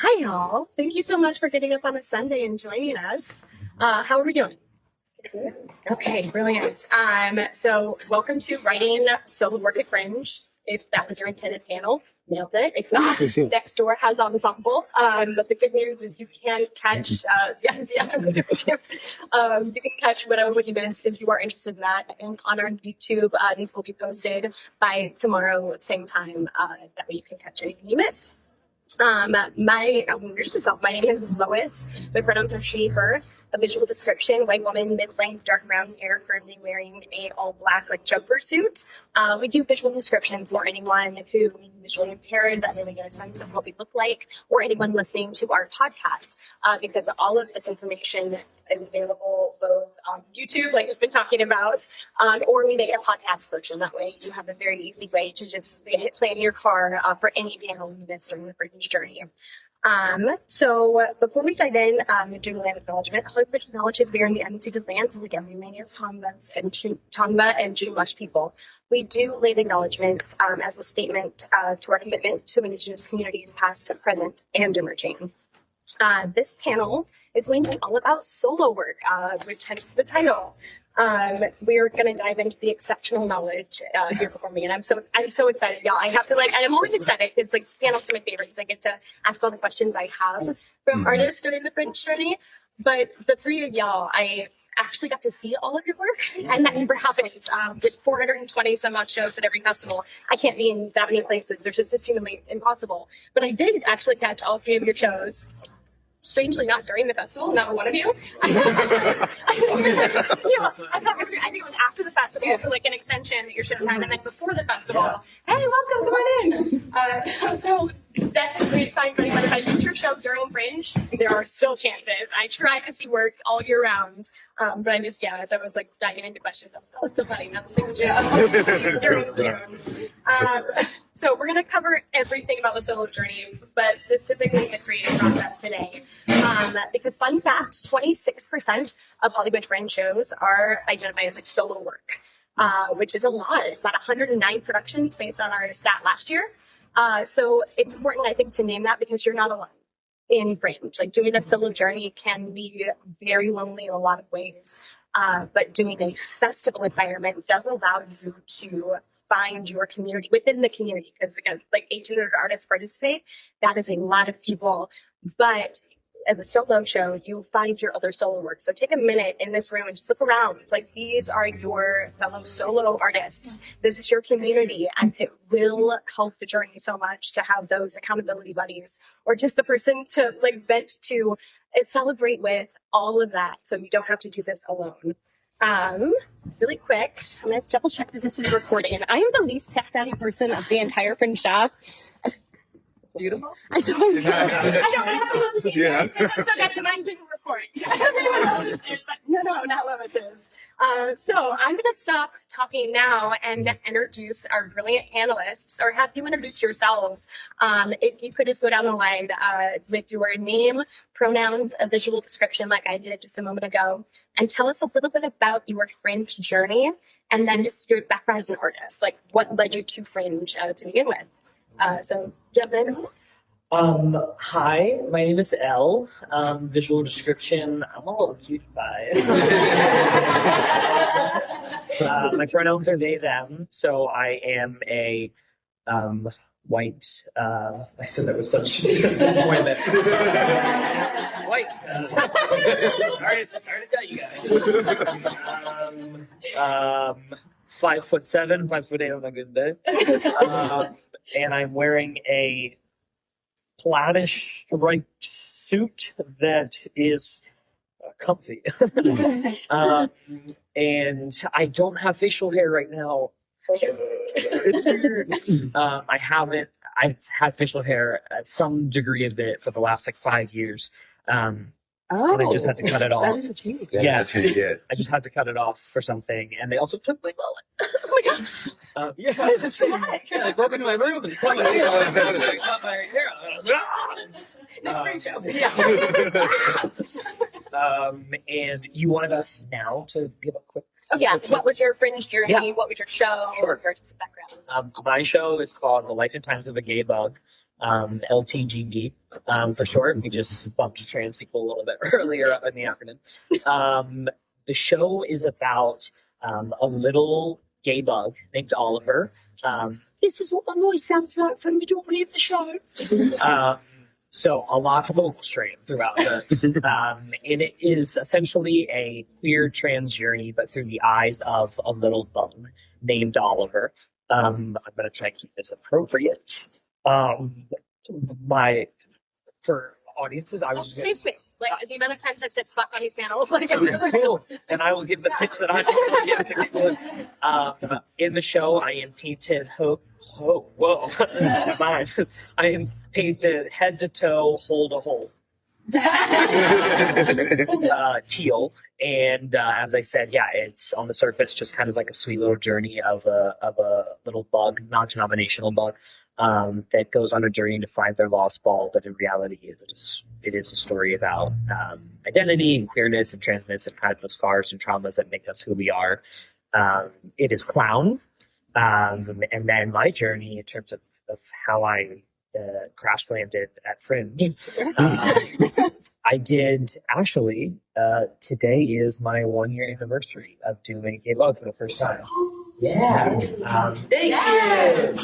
Hi, y'all. Thank you so much for getting up on a Sunday and joining us. How are we doing? Okay, brilliant. So welcome to Writing Solo Work at Fringe. If that was your intended panel, nailed it. If not, next door has ensemble. But the good news is you can catch, you can catch whatever you missed if you are interested in that. And on our YouTube, these will be posted by tomorrow, same time. That way you can catch anything you missed. Introduce myself. My name is Lois. My pronouns are she, her. A visual description: white woman, mid-length, dark brown hair, currently wearing a all-black jumper suit. We do visual descriptions for anyone who is visually impaired that really get a sense of what we look like, or anyone listening to our podcast, because all of this information is available both on YouTube, like we've been talking about, or we make a podcast version. That way you have a very easy way to just hit play in your car for any panel you missed during the Fringe journey. So before we dive in, we're doing land acknowledgement. Hollywood Fringe acknowledges we are in the unceded lands of the Gilbert, Tongva, and Chumash people. We do land acknowledgements as a statement to our commitment to Indigenous communities past, present, and emerging. This panel is going to be all about solo work, which hence the title. We're going to dive into the exceptional knowledge here before me, and I'm so excited, y'all. I have to and I'm always excited because panels are my favorite because I get to ask all the questions I have from artists during the Fringe journey. But the three of y'all, I actually got to see all of your work, and that never happens. With 420 some odd shows at every festival, I can't be in that many places. There's just humanly impossible. But I did actually catch all three of your shows. Strangely, not during the festival, not one of you. I think it was after the festival, so an extension that your shows had, and then before the festival. Hey, welcome, come on in. So that's a great sign for anyone. If I used your show during Fringe, there are still chances. I try to see work all year round, but I just, as I was diving into questions, I was like, oh, it's so funny, not a single joke during June. So we're going to cover everything about the solo journey, but specifically the creative process today. Because fun fact, 26% of Hollywood Fringe shows are identified as solo work, which is a lot. It's about 109 productions based on our stat last year. So it's important, I think, to name that because you're not alone in Fringe. Doing a solo journey can be very lonely in a lot of ways. But doing a festival environment does allow you to find your community within the community, because again, 1,800 artists participate. That is a lot of people. But as a solo show, you find your other solo work. So take a minute in this room and just look around. It's these are your fellow solo artists. This is your community, and it will help the journey so much to have those accountability buddies, or just the person to vent to, celebrate with, all of that. So you don't have to do this alone. Really quick, I'm going to double check that this is recording. I am the least tech savvy person of the entire Fringe staff. Beautiful. I don't know. Yeah. So guys, mine didn't record. Everyone else's did, but no, not Lois's. So I'm going to stop talking now and introduce our brilliant panelists, or have you introduce yourselves. If you could just go down the line with your name, pronouns, a visual description like I did just a moment ago, and tell us a little bit about your Fringe journey, and then just your background as an artist, what led you to Fringe to begin with. So jump in. Hi, my name is Elle. Visual description, I'm a little cute by it. My pronouns are they, them, so I am a white, I said that was such disappointment. White. Sorry to tell you guys. 5'7", 5'8" on a good day. And I'm wearing a plaidish striped suit that is comfy. And I don't have facial hair right now. It's weird. I've had facial hair at some degree of it for the last 5 years. And I just had to cut it off. Yes, I just had to cut it off for something, and they also took my mullet. Oh my gosh! It's traumatic. They broke into my room and cut my hair off. And you wanted us now to give a quick. What was your Fringe journey? Yeah. What was your show? Sure. Your artistic background? My show is called The Life and Times of a Gay Bug. LTGB for short. We just bumped trans people a little bit earlier up in the acronym. The show is about a little gay bug named Oliver. This is what my voice sounds like for the majority of the show. So a lot of vocal strain throughout the, and it is essentially a queer trans journey, but through the eyes of a little bug named Oliver. I'm going to try to keep this appropriate. For audiences, I was safe space. Like the amount of times I've said "fuck" on these panels, like cool. And I will give the pitch that I'm going to give to people. In the show, I am painted. Whoa, never mind. I am painted head to toe, hole to hole. Teal, and as I said, yeah, it's on the surface just kind of like a sweet little journey of a little bug, non-denominational bug, that goes on a journey to find their lost ball. But in reality, it is a story about identity and queerness and transness and kind of the scars and traumas that make us who we are. It is clown, and then my journey in terms of how I crash landed at Fringe. I did actually. Today is my 1-year anniversary of doing Gay Bug for the first time. Yeah. yes.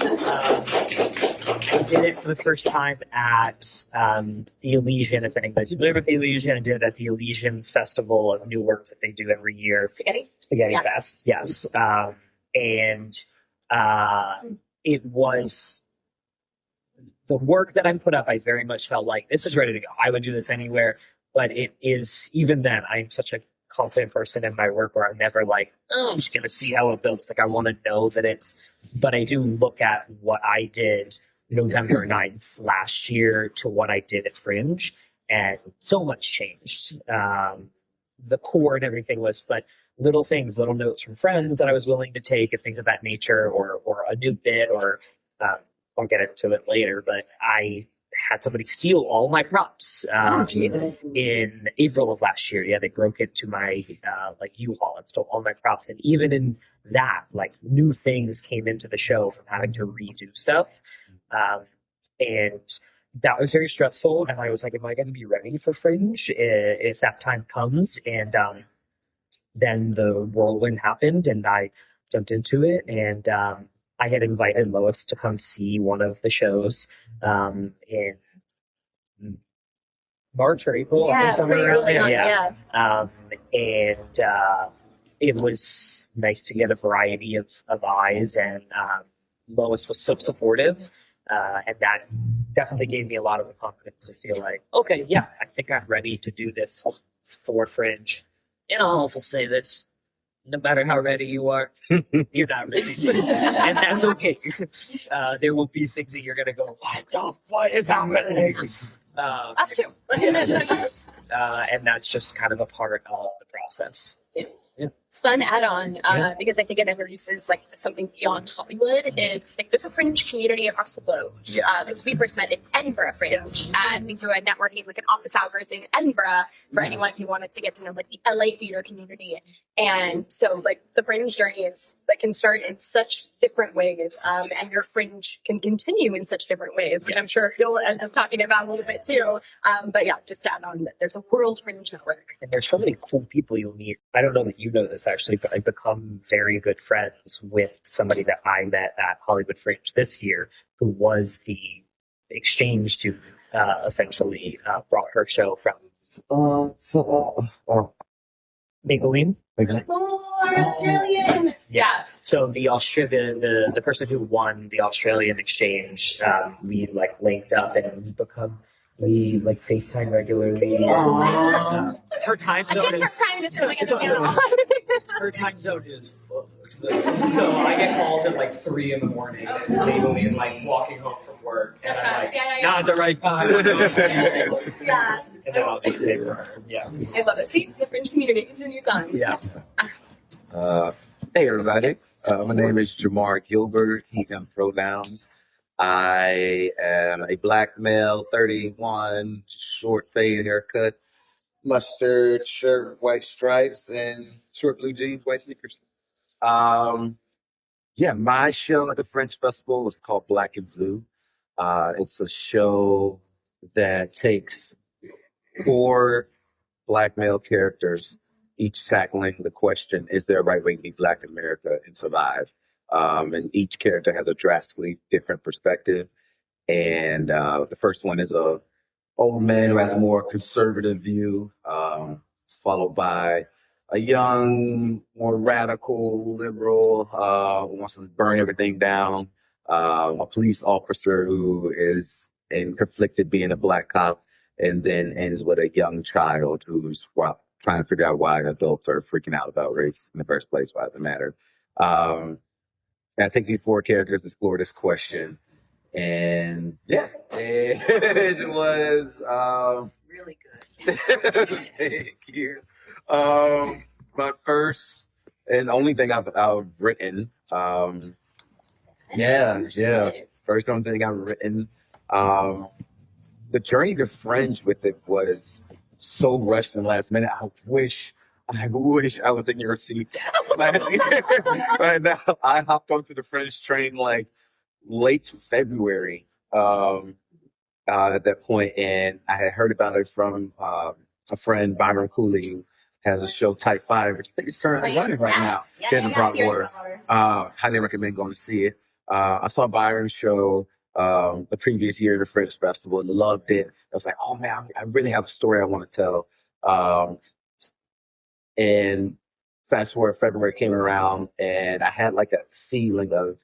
I did it for the first time at the Elysian. If anybody's familiar with the Elysian, I did it at the Elysian's Festival of New Works that they do every year. Spaghetti Fest, yes. And it was the work that I put up. I very much felt like this is ready to go. I would do this anywhere, but it is, even then, I'm such a confident person in my work where I'm never like, oh, I'm just going to see how it builds. Like, I want to know that but I do look at what I did November 9th last year to what I did at Fringe, and so much changed. The core and everything was, but little things, little notes from friends that I was willing to take and things of that nature, or a new bit, or I'll get into it later, but I had somebody steal all my props in April of last year. Yeah, they broke into my U-Haul and stole all my props. And even in that, like, new things came into the show from having to redo stuff. And that was very stressful. And I was like, am I going to be ready for Fringe if that time comes? And then the whirlwind happened and I jumped into it. And I had invited Lois to come see one of the shows in March or April. Yeah, I think somewhere around there. yeah. And it was nice to get a variety of eyes, and Lois was so supportive, and that definitely gave me a lot of the confidence to feel like, okay, yeah, I think I'm ready to do this for Fringe. And I'll also say this. No matter how ready you are, you're not ready. And that's okay. There will be things that you're going to go, what is happening? Us too. And that's just kind of a part of the process. Yeah. Fun add-on, because I think it introduces like something beyond Hollywood. It's like there's a Fringe community across the globe. Because we first met in Edinburgh Fringe, and we threw a networking, like an office hours in Edinburgh for anyone who wanted to get to know like the LA theater community. And so like the Fringe journey is like can start in such different ways, and your Fringe can continue in such different ways, which I'm sure you'll end up talking about a little bit too. But yeah, just to add on that there's a World Fringe network. And there's so many cool people you'll meet. I don't know that you know this actually, but I've become very good friends with somebody that I met at Hollywood Fringe this year, who was the exchange student, essentially brought her show from Maybelline. More Australian. Yeah. So the person who won the Australian exchange, we like linked up and we like FaceTime regularly. Her time zone her time zone is booked. So I get calls at like 3 a.m. It's Maybelline like walking home from work, and I'm like, not at the right time. Yeah. And then I'll be safe for her. Yeah. I love it. See, the Fringe community continues on. Yeah. Hey everybody, my name is Jamar Gilbert, he them pronouns. I am a black male, 31, short fade haircut, mustard shirt, white stripes, and short blue jeans, white sneakers. My show at the Fringe Festival was called Black and Blue. It's a show that takes 4 black male characters, each tackling the question, is there a right way to be black in America and survive? And each character has a drastically different perspective. And the first one is a old man who has a more conservative view, followed by a young, more radical, liberal, who wants to burn everything down, a police officer who is conflicted being a black cop, and then ends with a young child who's trying to figure out why adults are freaking out about race in the first place. Why does it matter? I think these 4 characters explore this question. And yeah, it was Really good. thank you. My first and only thing I've written. First only thing I've written. The journey to Fringe with it was so rushed and last minute. I wish I was in your seat last year. Right now, I hopped onto the Fringe train like late February at that point, and I had heard about it from a friend, Byron Cooley, who has a show Type 5, which I think is currently running right now here in Broadwater. Highly recommend going to see it. I saw Byron's show the previous year at the Fringe Festival and loved it. I was like, oh man, I really have a story I want to tell. And fast forward, February came around, and I had like a ceiling of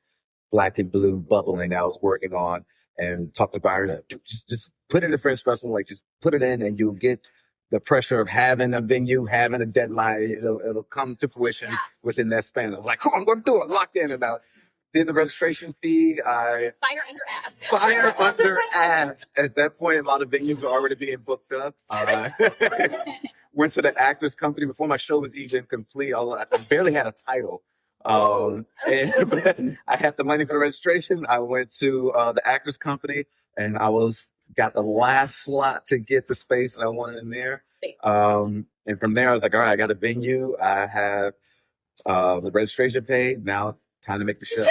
black and blue bubbling that I was working on, and talked to Byron, just put it in the Fringe Festival, like just put it in, and you'll get the pressure of having a venue, having a deadline. It'll come to fruition within that span. I was like, oh, I'm going to do it, locked in. And I did the registration fee. Fire under ass. Fire under ass. At that point, a lot of venues were already being booked up. Went to the Actors Company before my show was even complete. I barely had a title. And I had the money for the registration. I went to the Actors Company, and got the last slot to get the space that I wanted in there. And from there, I was like, all right, I got a venue. I have the registration paid. Now, time to make the show.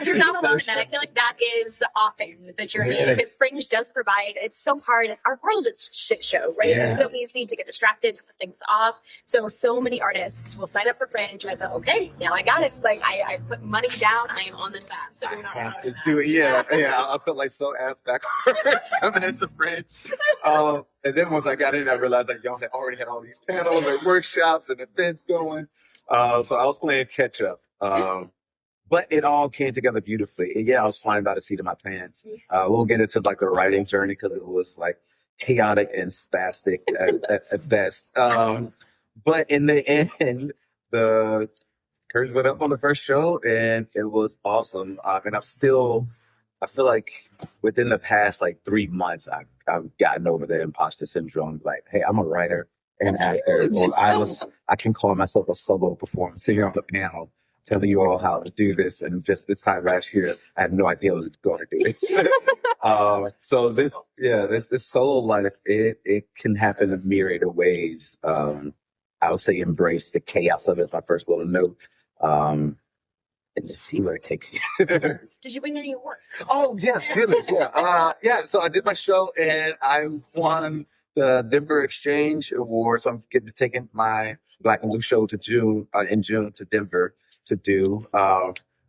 You're not alone in that. I feel like that is often the journey, because Fringe does provide, it's so hard. Our world is a shit show, right? Yeah. It's so easy to get distracted, to put things off. So many artists will sign up for Fringe. I said, okay, now I got it. Like, I put money down. I am on this path. So you're not I have alone to in that. do it. Yeah. I felt like so ass backwards coming into Fringe. And then once I got in, I realized like y'all had already had all these panels and workshops and events going. So I was playing catch up. But it all came together beautifully. And yeah, I was flying by the seat of my pants. We'll get into like the writing journey because it was like chaotic and spastic at best. But in the end, the curtains went up on the first show, and it was awesome. And I feel like within the past like 3 months, I've gotten over the imposter syndrome. Like, hey, I'm a writer and actor. Or I can call myself a solo performer, sitting on the panel, telling you all how to do this. And just this time last year, I had no idea I was going to do it. So this solo life, it can happen in a myriad of ways. I would say embrace the chaos of it is my first little note. And just see where it takes you. Did you win any awards? Oh, yeah, goodness, yeah. So I did my show, and I won the Denver Exchange Award. So I'm getting to take my Black and Blue show to in June to Denver to do.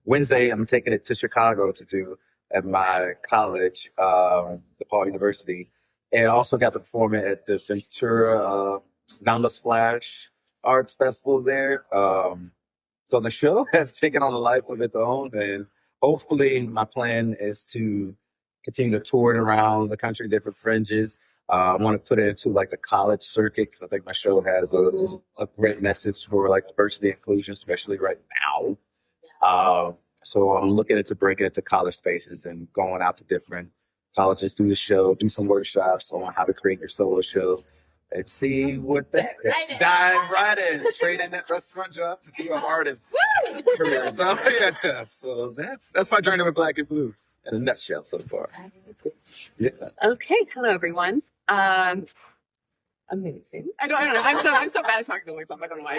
Wednesday, I'm taking it to Chicago to do at my college, DePaul University. And I also got to perform it at the Ventura Namba Splash Arts Festival there. So the show has taken on a life of its own, and hopefully my plan is to continue to tour it around the country, different fringes. I want to put it into like the college circuit because I think my show has a great message for like diversity and inclusion, especially right now. So I'm looking into breaking it to college spaces and going out to different colleges, do the show, do some workshops on how to create your solo show. And see what that dive right in, trade in that restaurant job to be an artist career. So yeah, so that's my journey with Black and Blue in a nutshell so far. Yeah. Okay, hello everyone. Amazing. I don't know. I'm so bad at talking to myself. I don't know why.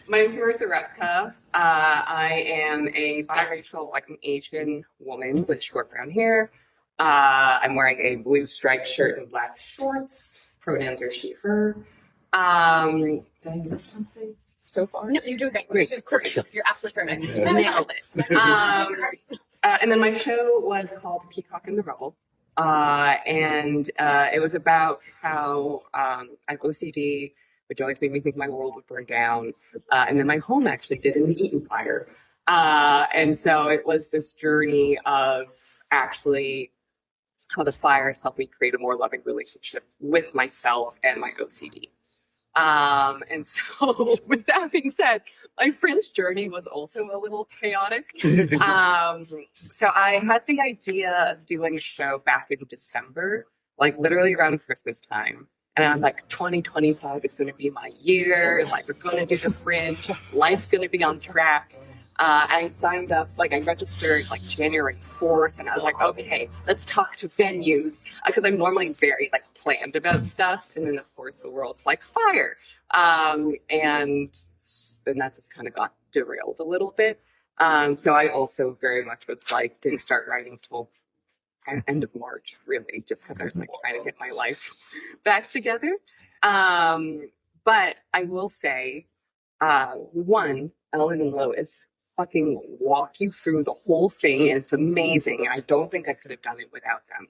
My name's Marissa Rutka. I am a biracial, like an Asian woman with short brown hair. I'm wearing a blue striped shirt and black shorts. Pronouns are she, her. Did I miss something so far? No, you're doing great. Great. You're absolutely perfect. Nailed it. And then my show was called Peacock and the Rebel. And it was about how I have OCD, which always made me think my world would burn down. And then my home actually did in the Eaton fire. And so it was this journey of actually how the fires helped me create a more loving relationship with myself and my OCD. And so with that being said, my Fringe journey was also a little chaotic. So I had the idea of doing a show back in December, like literally around Christmas time. And I was like, 2025 is going to be my year. Like, we're going to do the Fringe. Life's going to be on track. I signed up, like I registered like January 4th, and I was like, okay, let's talk to venues, because I'm normally very like planned about stuff. And then of course the world's like fire. And then that just kind of got derailed a little bit. So I also very much was like, didn't start writing till end of March, really, just because I was like trying to get my life back together. But I will say, one, Ellen and Lois fucking walk you through the whole thing, and it's amazing. I don't think I could have done it without them.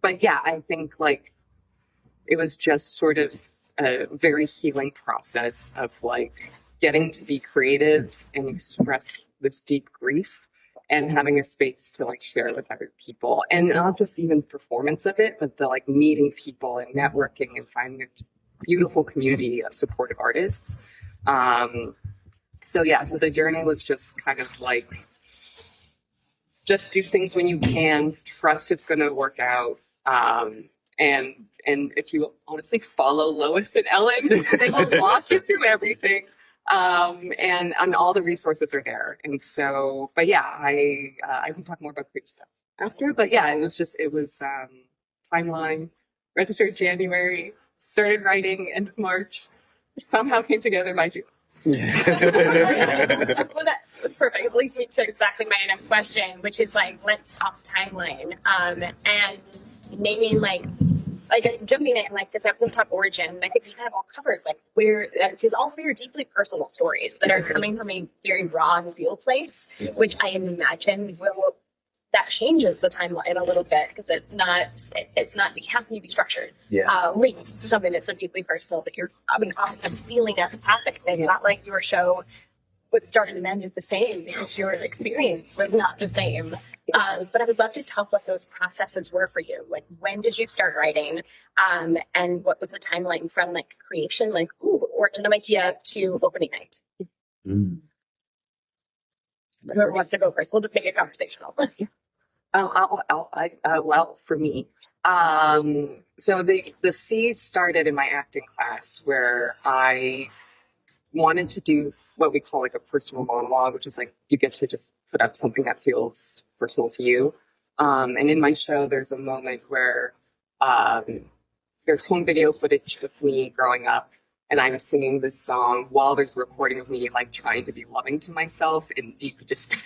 But yeah, I think like it was just sort of a very healing process of like getting to be creative and express this deep grief and having a space to like share with other people, and not just even performance of it, but the like meeting people and networking and finding a beautiful community of supportive artists. So the journey was just kind of like, just do things when you can, trust it's going to work out. And if you honestly follow Lois and Ellen, they will walk you through everything. And all the resources are there. And so, but yeah, I can talk more about creative stuff after, but yeah, it was timeline, registered January, started writing end of March, somehow came together by June. Well, that's perfect. It leads me to exactly my next question, which is like, let's talk timeline. And naming like jumping in, like, this episode talk origin, and I think we kind of all covered like where, because all three are deeply personal stories that are coming from a very raw and real place, which I imagine that changes the timeline a little bit, because it's not you have to be structured. Linked to something that's so deeply personal that you're oftentimes feeling as it's happening. It's not like your show was started and ended the same, because your experience was not the same. But I would love to talk what those processes were for you. Like, when did you start writing? And what was the timeline from like creation, like origin of idea to opening night? Whoever wants to go first, we'll just make it conversational. Well, for me, so the seed started in my acting class, where I wanted to do what we call like a personal monologue, which is like you get to just put up something that feels personal to you. And in my show, there's a moment where there's home video footage of me growing up, and I'm singing this song while there's a recording of me like trying to be loving to myself in deep despair.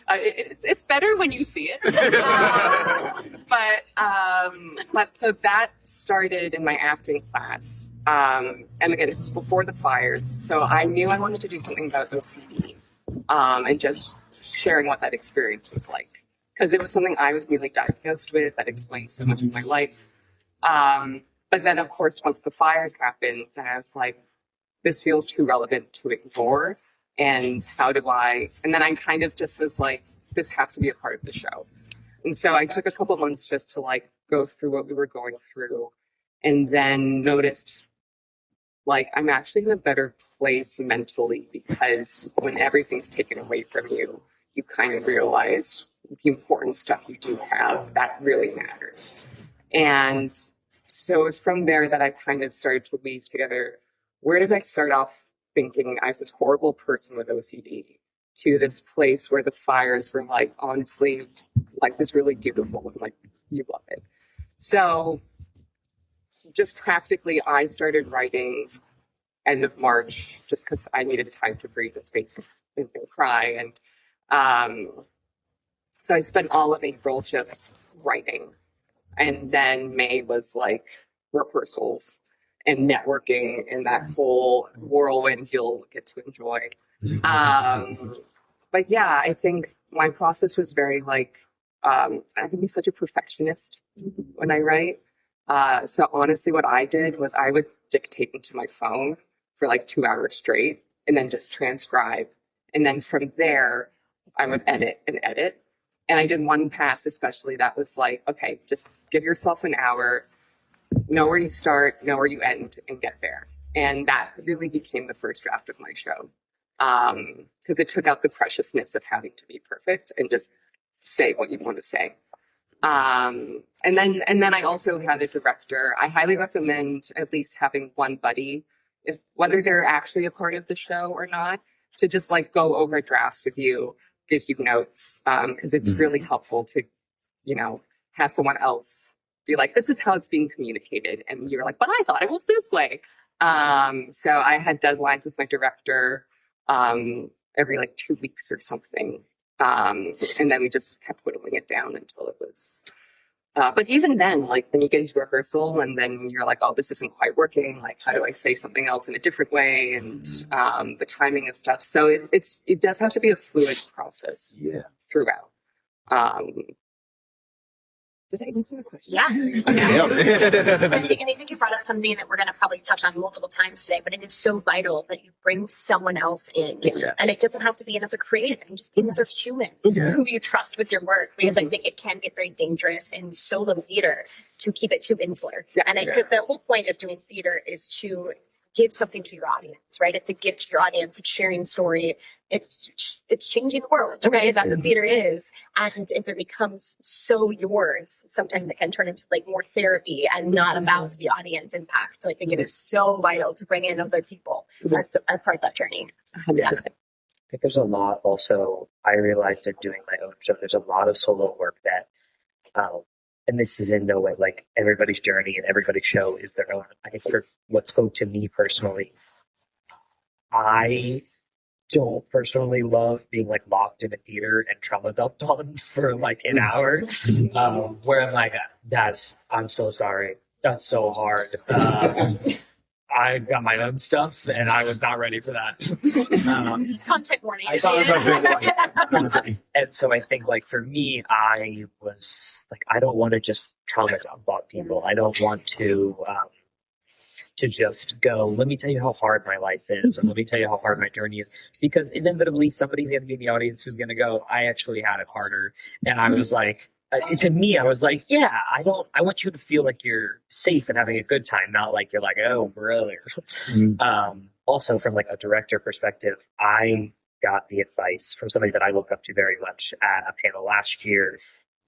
It's better when you see it. But so that started in my acting class. And again, this is before the fires. So I knew I wanted to do something about OCD, and just sharing what that experience was like. Because it was something I was newly diagnosed with that explains so much of my life. But then, of course, once the fires happened, then I was like, this feels too relevant to ignore. And how do I? And then I kind of just was like, this has to be a part of the show. And so I took a couple months just to like go through what we were going through, and then noticed like I'm actually in a better place mentally, because when everything's taken away from you, you kind of realize the important stuff you do have that really matters. And so it was from there that I kind of started to weave together, where did I start off thinking I was this horrible person with OCD, to this place where the fires were like, honestly, like this really beautiful, and like, you love it. So just practically, I started writing end of March just because I needed time to breathe and space and cry. And so I spent all of April just writing. And then May was like rehearsals and networking and that whole whirlwind you'll get to enjoy. But yeah, I think my process was very like, I can be such a perfectionist when I write. So honestly, what I did was I would dictate into my phone for like 2 hours straight and then just transcribe. And then from there, I would edit and edit. And I did one pass, especially that was like, okay, just give yourself an hour, know where you start, know where you end, and get there. And that really became the first draft of my show. Because it took out the preciousness of having to be perfect and just say what you want to say. And then I also had a director. I highly recommend at least having one buddy, if whether they're actually a part of the show or not, to just like go over drafts with you, give you notes, because it's really helpful to, have someone else be like, this is how it's being communicated. And you're like, but I thought it was this way. So I had deadlines with my director every like 2 weeks or something. And then we just kept whittling it down until it was, but even then, like when you get into rehearsal and then you're like, oh, this isn't quite working. Like, how do I say something else in a different way? And the timing of stuff. So it does have to be a fluid process throughout. Did I answer the question? Yeah. I think you brought up something that we're going to probably touch on multiple times today, but it is so vital that you bring someone else in. Yeah. And it doesn't have to be another creative. It can just be another human who you trust with your work, because I think it can get very dangerous in solo theater to keep it too insular. Yeah. And because the whole point of doing theater is to give something to your audience, right? It's a gift to your audience. It's sharing story. It's changing the world, right? That's what theater is. And if it becomes so yours, sometimes it can turn into like more therapy and not about the audience impact. So I think it is so vital to bring in other people as part of that journey. 100%. I think there's a lot also, I realized in doing my own show, there's a lot of solo work that, and this is in no way like everybody's journey and everybody's show is their own. I think for what spoke to me personally, I don't personally love being like locked in a theater and trauma dumped on for like an hour, where I'm like, I'm so sorry. That's so hard. I got my own stuff and I was not ready for that. Content warning. I thought about it. And so I think like for me, I was like, I don't want to just trauma dump on people. I don't want to just go, let me tell you how hard my life is, or let me tell you how hard my journey is, because inevitably somebody's going to be in the audience who's going to go, I actually had it harder. And I was like, to me, I was like, yeah, I want you to feel like you're safe and having a good time, not like you're like, oh, brother. Also, from like a director perspective, I got the advice from somebody that I look up to very much at a panel last year.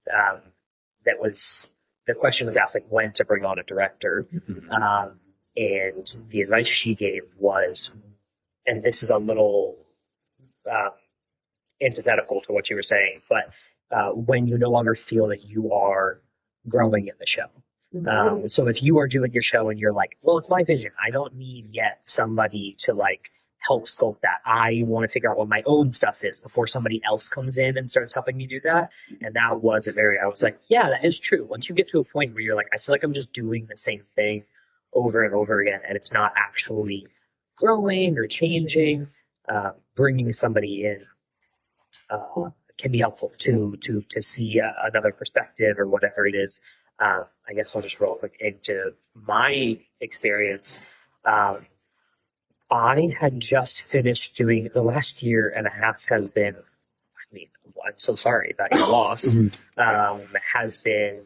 That was, the question was asked like when to bring on a director. And the advice she gave was, and this is a little antithetical to what you were saying, but when you no longer feel that you are growing in the show. So if you are doing your show and you're like, well, it's my vision, I don't need yet somebody to like help sculpt that. I want to figure out what my own stuff is before somebody else comes in and starts helping me do that. And that was I was like, yeah, that is true. Once you get to a point where you're like, I feel like I'm just doing the same thing over and over again, and it's not actually growing or changing, bringing somebody in can be helpful to see another perspective or whatever it is. I guess I'll just roll quick into my experience. I had just finished doing, the last year and a half has been, I mean, I'm so sorry about your loss, has been,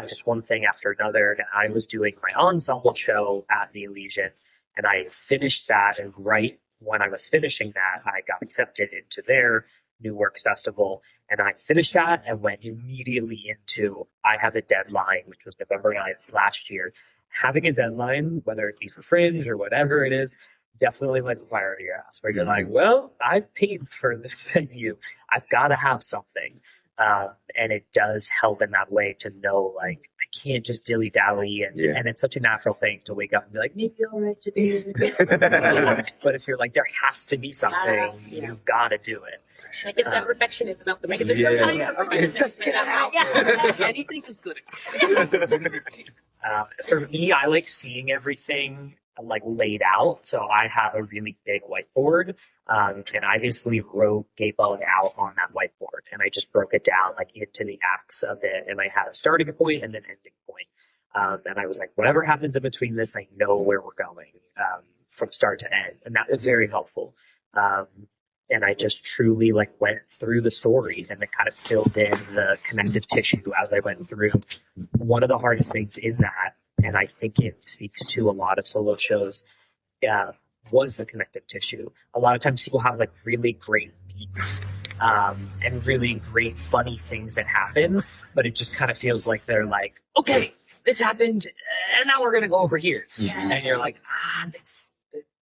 just one thing after another. And I was doing my ensemble show at the Elysian, and I finished that, and right when I was finishing that, I got accepted into their New Works Festival, and I finished that and went immediately into, I have a deadline, which was November 9th last year. Having a deadline, whether it be for Fringe or whatever it is, definitely lights a fire under your ass, where you're like, well, I've paid for this venue. I've got to have something. And it does help in that way to know, like, I can't just dilly dally, and it's such a natural thing to wake up and be like, maybe all right to do it. But if you're like, there has to be something, you've got to do it. Like it's that perfectionism out the way. There's no time for perfectionism. Just get it out. Yeah. Anything is good. For me, I like seeing everything like laid out. So I have a really big whiteboard, and I basically wrote Gaybo out on that whiteboard, and I just broke it down like into the acts of it, and I had a starting point and an ending point. And I was like, whatever happens in between this, I know where we're going from start to end, and that was very helpful. And I just truly like went through the story and it kind of filled in the connective tissue as I went through. One of the hardest things in that, and I think it speaks to a lot of solo shows, was the connective tissue. A lot of times people have like really great beats and really great funny things that happen, but it just kind of feels like they're like, okay, this happened, and now we're going to go over here. Yes. And you're like, that's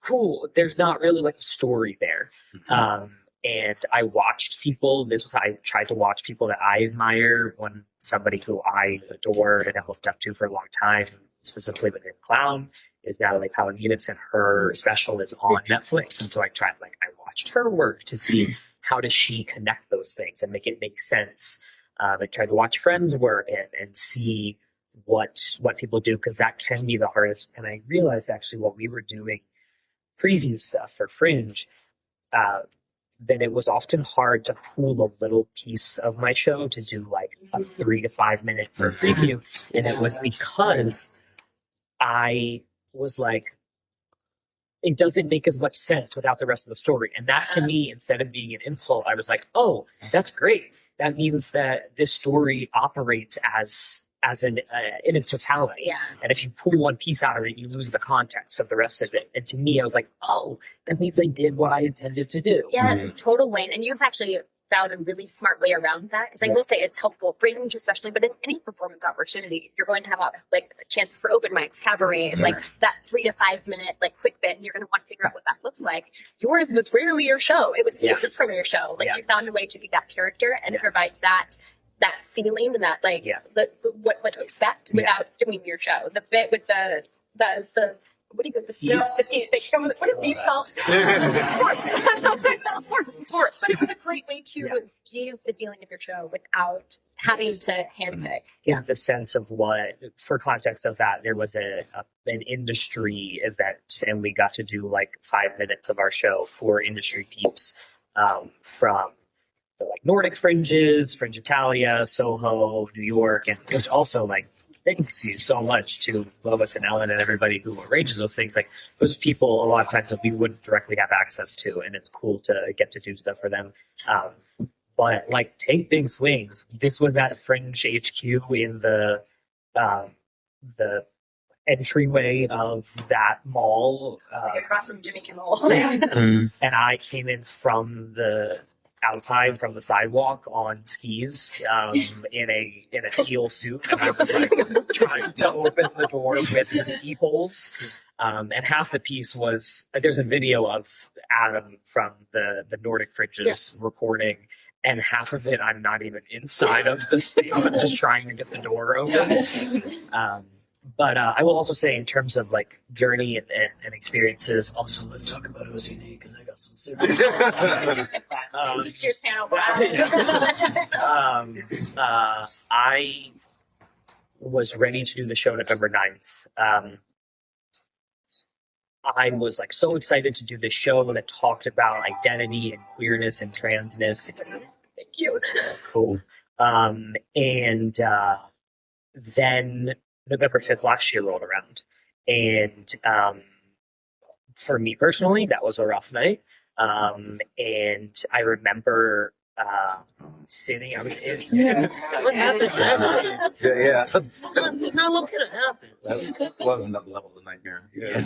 cool. There's not really like a story there. And I watched people, I tried to watch people that I admire, somebody who I adore and have looked up to for a long time, specifically within clown, is Natalie Palamides, and her special is on Netflix. And so I watched her work to see how does she connect those things and make it make sense. I tried to watch friends' work and see what people do, because that can be the hardest. And I realized actually while we were doing preview stuff for Fringe, that it was often hard to pull a little piece of my show to do like a 3 to 5 minute for a preview. And it was because I was like, it doesn't make as much sense without the rest of the story. And that to me, instead of being an insult, I was like, oh, that's great. That means that this story operates as in its totality. Yeah. And if you pull one piece out of it, you lose the context of the rest of it. And to me, I was like, oh, that means I did what I intended to do. Yeah, that's a total win. And you've actually found a really smart way around that. Because I will say it's helpful, Fringe especially, but in any performance opportunity, you're going to have like chances for open mics, cabarets, like that 3 to 5 minute like quick bit, and you're going to want to figure out what that looks like. Yours was rarely your show. It was pieces from your show. Like you found a way to be that character and provide that feeling and that like what to expect without doing your show. The bit with the what do you call the skis? They come with, what are these called? Sports. But it was a great way to give the feeling of your show without having to handpick. Yeah, the sense of what, for context of that, there was an industry event, and we got to do like 5 minutes of our show for industry peeps from the like Nordic fringes, Fringe Italia, Soho, New York, and which also like thanks you so much to Lois and Ellen and everybody who arranges those things. Like those people, a lot of times that we wouldn't directly have access to, and it's cool to get to do stuff for them. But like take big swings. This was at Fringe HQ in the entryway of that mall, Like across from Jimmy Kimmel. and I came in from the outside from the sidewalk on skis in a teal suit, and I was like trying to open the door with the ski holes, and half the piece was there's a video of Adam from the Nordic Fringes recording, and half of it I'm not even inside of the space. I'm just trying to get the door open. But I will also say, in terms of like journey and experiences, also let's talk about OCD because I got some serious. Cheers, panel. I was ready to do the show November 9th. I was like so excited to do this show that talked about identity and queerness and transness. Thank you. Cool. And then November 5th last year rolled around. And for me personally, that was a rough night. And I remember sitting, I was in. What happened last year? Yeah. No, what could have happened? That was another level of nightmare. Yeah.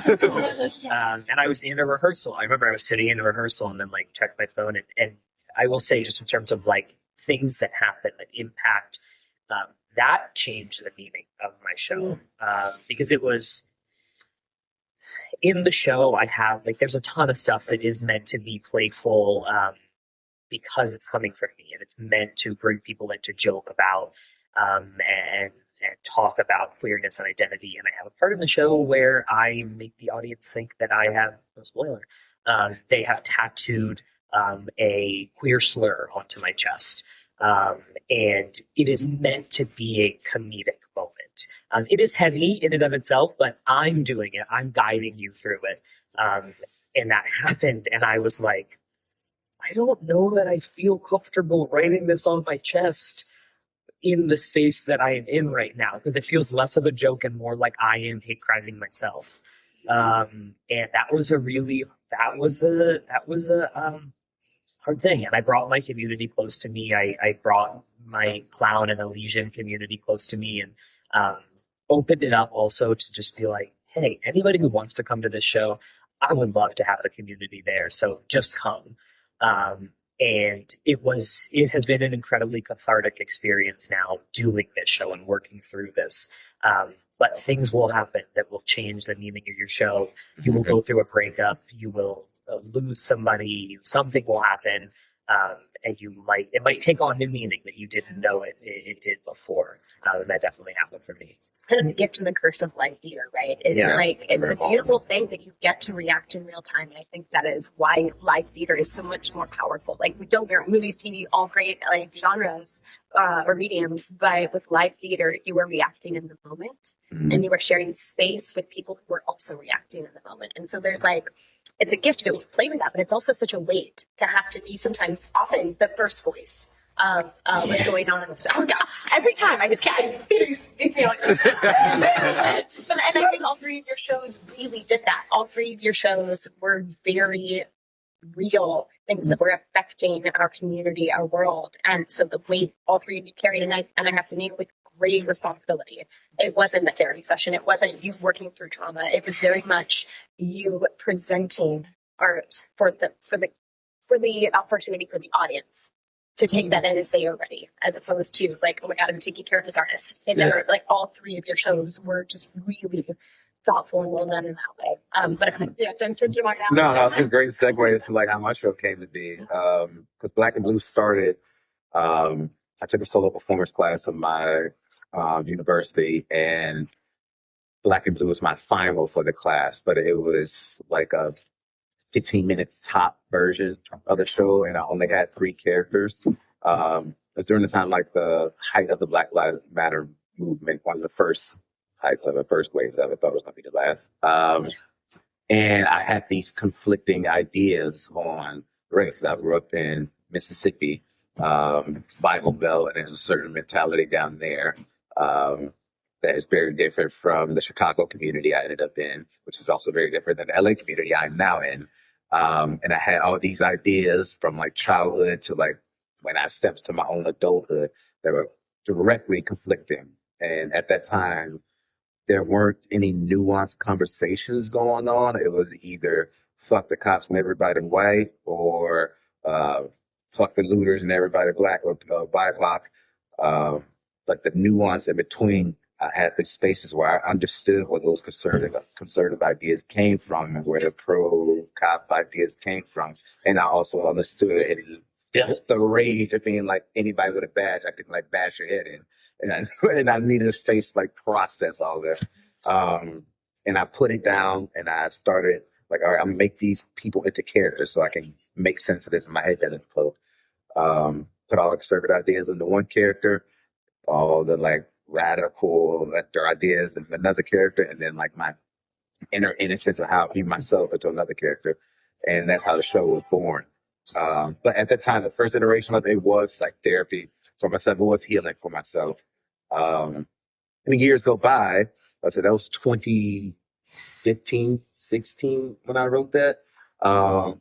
And I was in a rehearsal. I remember I was sitting in a rehearsal and then like checked my phone. And I will say, just in terms of like things that happen that impact, that changed the meaning of my show. Because it was in the show, I have like, there's a ton of stuff that is meant to be playful, because it's coming from me and it's meant to bring people in to joke about, and and talk about queerness and identity. And I have a part in the show where I make the audience think that I have, no spoiler, they have tattooed a queer slur onto my chest. And it is meant to be a comedic moment. It is heavy in and of itself, but I'm doing it. I'm guiding you through it. And that happened, and I was like, I don't know that I feel comfortable writing this on my chest in the space that I am in right now, because it feels less of a joke and more like I am hate criming myself. And that was a hard thing. And I brought my community close to me. I brought my clown and Elysian community close to me, and opened it up also to just be like, hey, anybody who wants to come to this show, I would love to have the community there. So just come. And it has been an incredibly cathartic experience now doing this show and working through this. But things will happen that will change the meaning of your show. You will go through a breakup. You will lose somebody. Something will happen. And it might take on new meaning that you didn't know it did before. And that definitely happened for me. Kind of the gift and the curse of live theater, right? It's a beautiful thing that you get to react in real time. And I think that is why live theater is so much more powerful. Like, we don't get movies, TV, all great like genres or mediums, but with live theater, you are reacting in the moment, and you are sharing space with people who are also reacting in the moment. And so there's it's a gift to be able to play with that, but it's also such a weight to have to be often the first voice of what's going on. Oh God! Every time I just can't. Theater makes me like. And I think all three of your shows really did that. All three of your shows were very real things that were affecting our community, our world, and so the weight all three of you carried, and I have to name it with great responsibility. It wasn't a therapy session. It wasn't you working through trauma. It was very much you presenting art for the opportunity for the audience to take that in as they are ready, as opposed to like, oh my God, I'm taking care of this artist. And all three of your shows were just really thoughtful and well done in that way. But I'm sure Jamar now. No, it's a great segue into like how my show came to be. Because Black and Blue started, I took a solo performance class at my university, and Black and Blue was my final for the class, but it was like a 15 minutes top version of the show, and I only had 3 characters. It was during the time, like the height of the Black Lives Matter movement, one of the first heights of it, first waves of it. I thought it was going to be the last. And I had these conflicting ideas on race. I grew up in Mississippi, Bible Belt, and there's a certain mentality down there that is very different from the Chicago community I ended up in, which is also very different than the LA community I'm now in. And I had all these ideas from like childhood to like when I stepped to my own adulthood that were directly conflicting. And at that time, there weren't any nuanced conversations going on. It was either fuck the cops and everybody white, or fuck the looters and everybody black, or BIPOC. But the nuance in between, I had the spaces where I understood where those conservative ideas came from and where the pro-cop ideas came from. And I also understood and felt the rage of being like anybody with a badge, I could like bash your head in. And I needed a space to like process all this. And I put it down, and I started like, all right, I'm gonna make these people into characters so I can make sense of this in my head. And put all the conservative ideas into one character, all the like radical their ideas in another character, and then like my inner innocence of how I view myself into another character. And that's how the show was born. But at that time, the first iteration of it was like therapy for myself. It was healing for myself. And years go by. I said that was 2015, 16 when I wrote that. And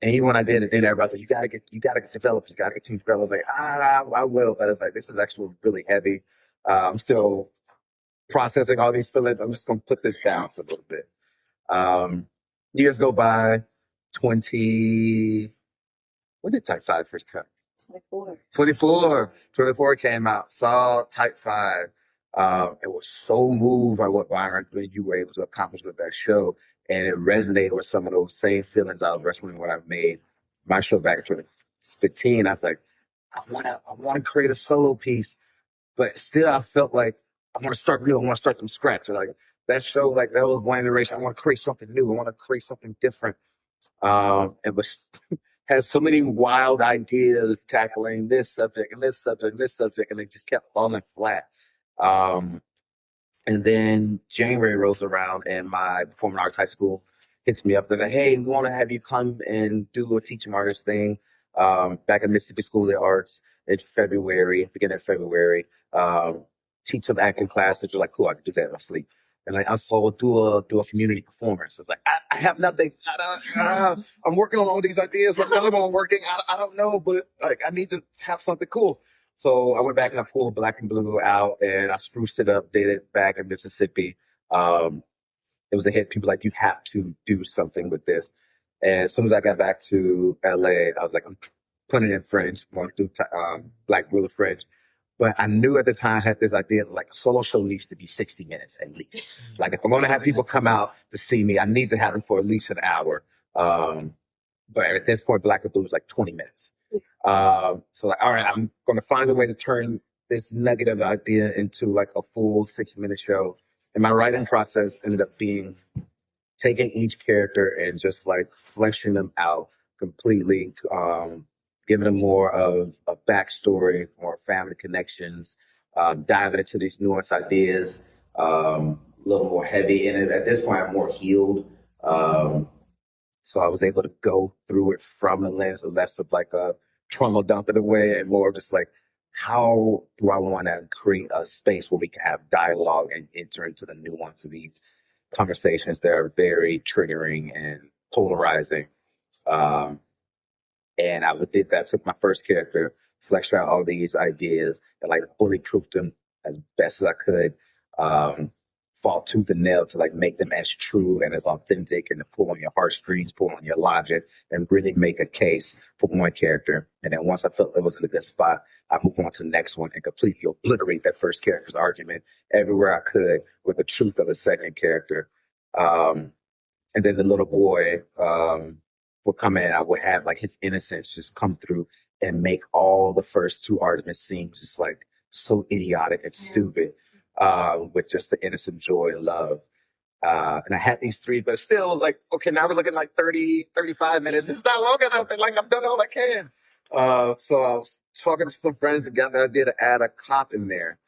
even when I did it, then everybody said, you gotta get developers, you gotta get team developers. I was like, I will. But it's like, this is actually really heavy. I'm still processing all these feelings. I'm just gonna put this down for a little bit. Years go by. When did Type 5 first come? 24 came out. Saw Type 5. It was so moved by what you were able to accomplish with that show. And it resonated with some of those same feelings I was wrestling when I made my show back in 2015. I was like, I want to create a solo piece. But still, I felt like I want to start new. I want to start from scratch. Or like that show, like that was one iteration. I want to create something new. I want to create something different. It was has so many wild ideas tackling this subject and this subject and this subject, and they just kept falling flat. And then January rolls around, and my performing arts high school hits me up. They're like, "Hey, we want to have you come and do a teaching artist thing back at Mississippi School of the Arts in February, beginning of February. Teach some acting classes." You're like, "Cool, I can do that in my sleep." And like, I saw do a community performance. It's like, I have nothing. I'm working on all these ideas, but none of them are working. I don't know, but like, I need to have something cool. So I went back and I pulled Black and Blue out and I spruced it up, did it back in Mississippi. It was a hit. People were like, you have to do something with this. And as soon as I got back to LA, I was like, I'm putting it in Fringe, want to do Black Blue Fringe. But I knew at the time I had this idea that like a solo show needs to be 60 minutes at least. Like if I'm going to have people come out to see me, I need to have them for at least an hour. But at this point, Black and Blue was like 20 minutes. So like, all right, I'm going to find a way to turn this nugget of idea into like a full 60-minute show. And my writing process ended up being taking each character and just like fleshing them out completely, giving them more of a backstory, more family connections, diving into these nuanced ideas, a little more heavy. And at this point, I'm more healed. So I was able to go through it from a lens of less of like a trauma dump in a way and more just like, how do I want to create a space where we can have dialogue and enter into the nuance of these conversations that are very triggering and polarizing. And I did that, took my first character, fleshed out all these ideas, and like bulletproofed them as best as I could, fought tooth and nail to like make them as true and as authentic and to pull on your heartstrings, pull on your logic, and really make a case for one character. And then once I felt it was in a good spot, I moved on to the next one and completely obliterate that first character's argument everywhere I could with the truth of the second character. And then the little boy, would come in, I would have like his innocence just come through and make all the first two arguments seem just like so idiotic and stupid, with just the innocent joy and love. And I had these three, but still it was like, okay, now we're looking like 30, 35 minutes. This is not long enough. And like, I've done all I can. So I was talking to some friends and got the idea to add a cop in there.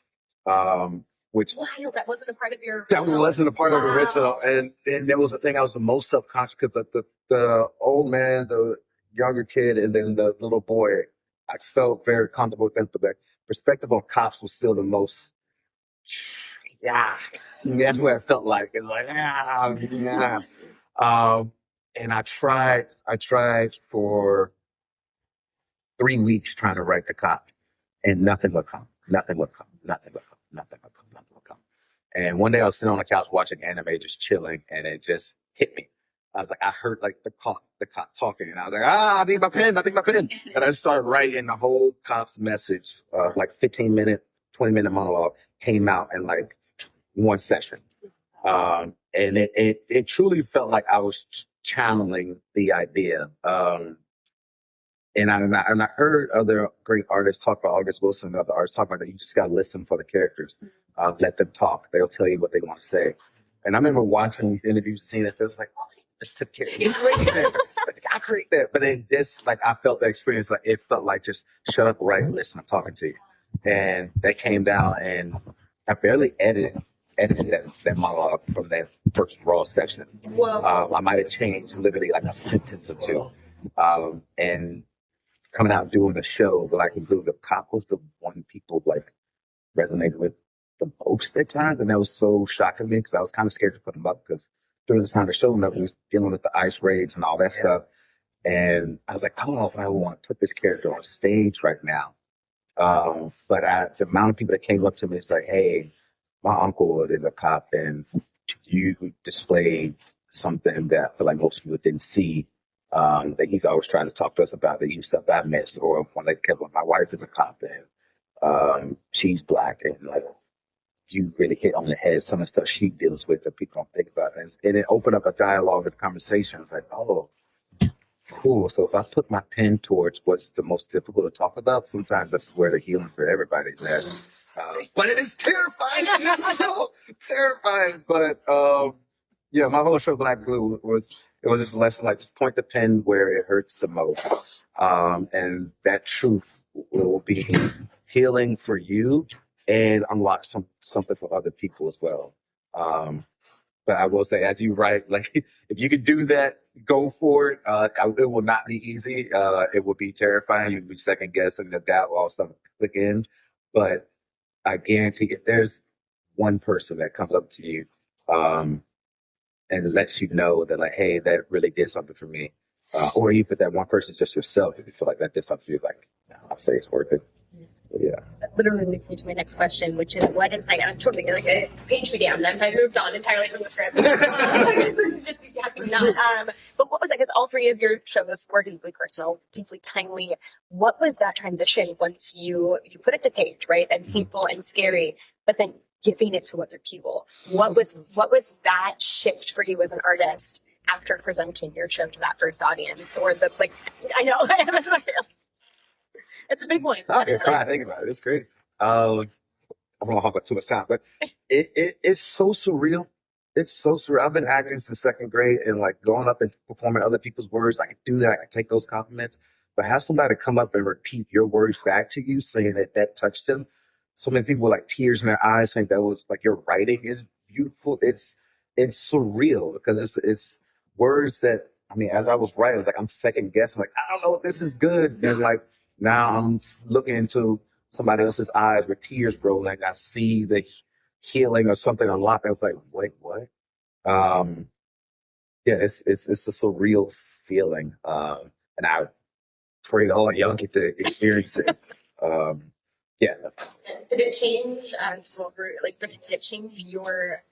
Which Wild, that wasn't a part of your that wasn't a part of the original, and that was the thing I was the most self-conscious because the old man, the younger kid, and then the little boy, I felt very comfortable with them. But the perspective on cops was still the most, that's where it felt like it's like and I tried for 3 weeks trying to write the cop, and nothing would come. And one day I was sitting on the couch watching anime, just chilling, and it just hit me. I was like, I heard like the cop talking, and I was like, I need my pen. And I just started writing the whole cop's message, like 15-minute, 20-minute monologue came out in like one session. And it truly felt like I was channeling the idea. And I heard other great artists talk about August Wilson and other artists talk about that. You just got to listen for the characters. Let them talk. They'll tell you what they want to say. And I remember watching these interviews and seeing this. It was like, oh, this took care of it. I create that. But then this, like, I felt the experience, like, it felt like just shut up, right, and listen, I'm talking to you. And that came down, and I barely edited that monologue from that first raw section. I might have changed literally like a sentence or two. And coming out doing the show, Black and Blue, the cop was the one people like resonated with the most at times, and that was so shocking to me because I was kind of scared to put him up because during the time the show we was dealing with the ice raids and all that stuff, and I was like, I don't know if I want to put this character on stage right now. But the amount of people that came up to me, it's like, hey, my uncle is a cop, and you displayed something that I feel like most people didn't see. That he's always trying to talk to us about the stuff I miss, or when my wife is a cop and she's Black, and like you really hit on the head some of the stuff she deals with that people don't think about, and it opened up a dialogue and conversation. It's like, oh, cool. So if I put my pen towards what's the most difficult to talk about, sometimes that's where the healing for everybody's at. But it is terrifying. It's so terrifying. But yeah, my whole show Black Blue was just a lesson like just point the pen where it hurts the most, and that truth will be healing for you and unlock something for other people as well. But I will say, as you write, like if you could do that, go for it. It will not be easy. It will be terrifying. You'll be second guessing the doubt while stuff click in. But I guarantee if there's one person that comes up to you and lets you know that like, hey, that really did something for me, or even if that one person is just yourself, if you feel like that did something for you, like, I'll say it's worth it. But yeah. That literally leads me to my next question, which is what insight? I'm totally like a page me down. I moved on entirely from the script. This is just happening not. But what was it? Because all three of your shows were deeply personal, deeply timely. What was that transition once you put it to page, right? And painful and scary, but then giving it to other people. What was that shift for you as an artist after presenting your show to that first audience, or the like? I know. It's a big one. I can try to think about it. It's crazy. I don't want to hog up too much time, but it's so surreal. It's so surreal. I've been acting since second grade, and like going up and performing other people's words. I can do that. I can take those compliments. But have somebody come up and repeat your words back to you, saying that touched them. So many people with like tears in their eyes, saying that was like your writing is beautiful. It's surreal because it's words that, I mean, as I was writing, it's like I'm second guessing. Like, I don't know if this is good. And like, now I'm looking into somebody else's eyes with tears rolling. I see the healing or something unlocked. I was like, wait, what? Yeah, it's a surreal feeling. And I pray all y'all get to experience it. Yeah. Did it change? Did it change your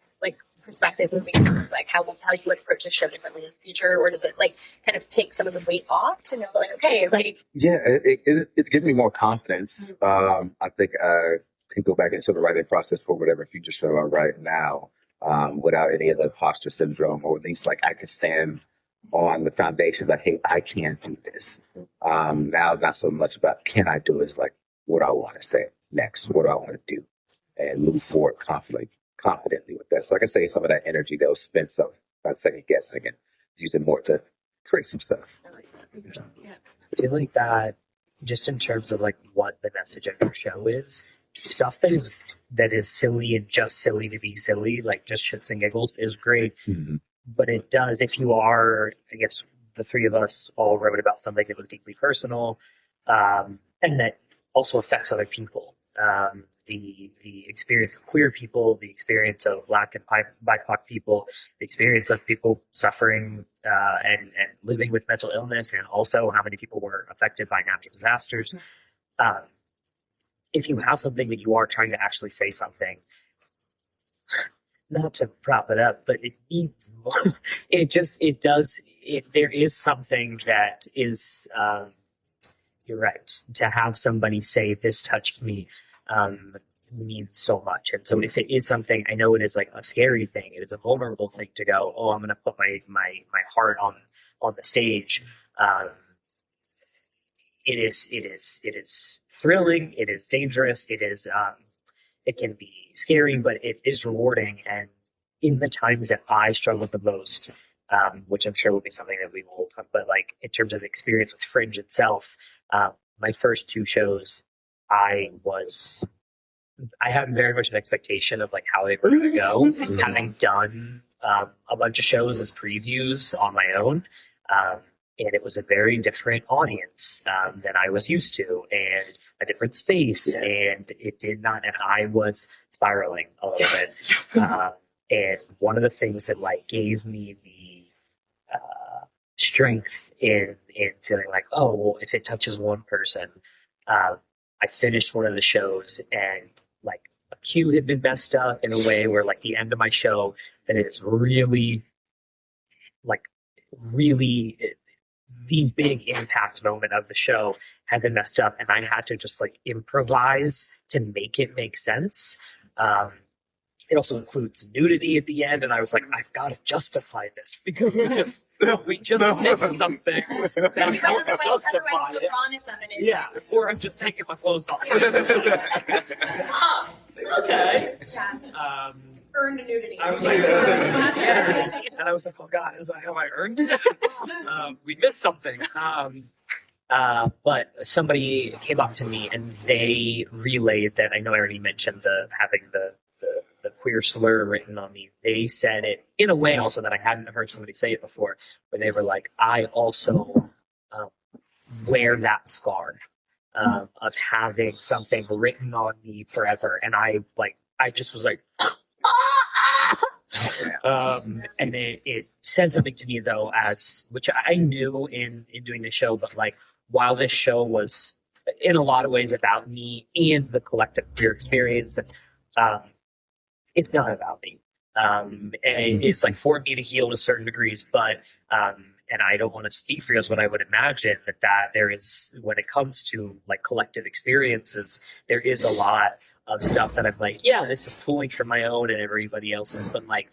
perspective moving forward, like how you would approach a show differently in the future, or does it like kind of take some of the weight off to know that like, okay, like yeah, it's giving me more confidence. I think I can go back into the writing process for whatever future show I write now without any of the imposter syndrome, or at least like I can stand on the foundation that, hey, I can do this. Now it's not so much about can I do it, it's like what I want to say next, what do I want to do, and move forward confidently with that. So I can say some of that energy that was spent some by second guessing and use it more to create some stuff. I like that. Yeah. I feel like that just in terms of like what the message of your show is, stuff that is silly and just silly to be silly, like just shits and giggles, is great. Mm-hmm. But it does, if you are, I guess the three of us all wrote about something that was deeply personal, and that also affects other people. The experience of queer people, the experience of Black and BIPOC people, the experience of people suffering and living with mental illness, and also how many people were affected by natural disasters. If you have something that you are trying to actually say something, not to prop it up, but it needs more. There is something that is, you're right, to have somebody say, this touched me, means so much. And so if it is something, I know it is like a scary thing, it is a vulnerable thing to go, oh, I'm going to put my heart on the stage. It is thrilling, it is dangerous, it can be scary, but it is rewarding. And in the times that I struggled the most, which I'm sure will be something that we will talk about, like in terms of experience with Fringe itself, my first two shows, I had very much an expectation of like how they were going to go, having done a bunch of shows as previews on my own. And it was a very different audience than I was used to, and a different space. Yeah. And it did not, and I was spiraling a little bit. And one of the things that like gave me the strength in feeling like, oh, well, if it touches one person, I finished one of the shows and like a cue had been messed up in a way where like the end of my show, that is really the big impact moment of the show had been messed up, and I had to just like improvise to make it make sense. It also includes nudity at the end, and I was like, I've got to justify this because we just missed something that helps justify the it. rawness of it is Yeah, or I'm just taking my clothes off. okay. Yeah. Earned nudity. I was like, yeah. And I was like, oh God, have I earned it? We missed something. But somebody came up to me and they relayed that. I know I already mentioned having the queer slur written on me. They said it in a way also that I hadn't heard somebody say it before, where they were like, I also wear that scar of having something written on me forever. And I just was like, and it said something to me though, which I knew in doing the show, but like, while this show was in a lot of ways about me and the collective queer experience, it's not about me. And it's like for me to heal to certain degrees, but and I don't want to speak for you as what I would imagine that there is, when it comes to like collective experiences, there is a lot of stuff that I'm like, yeah, this is pulling from my own and everybody else's, but like,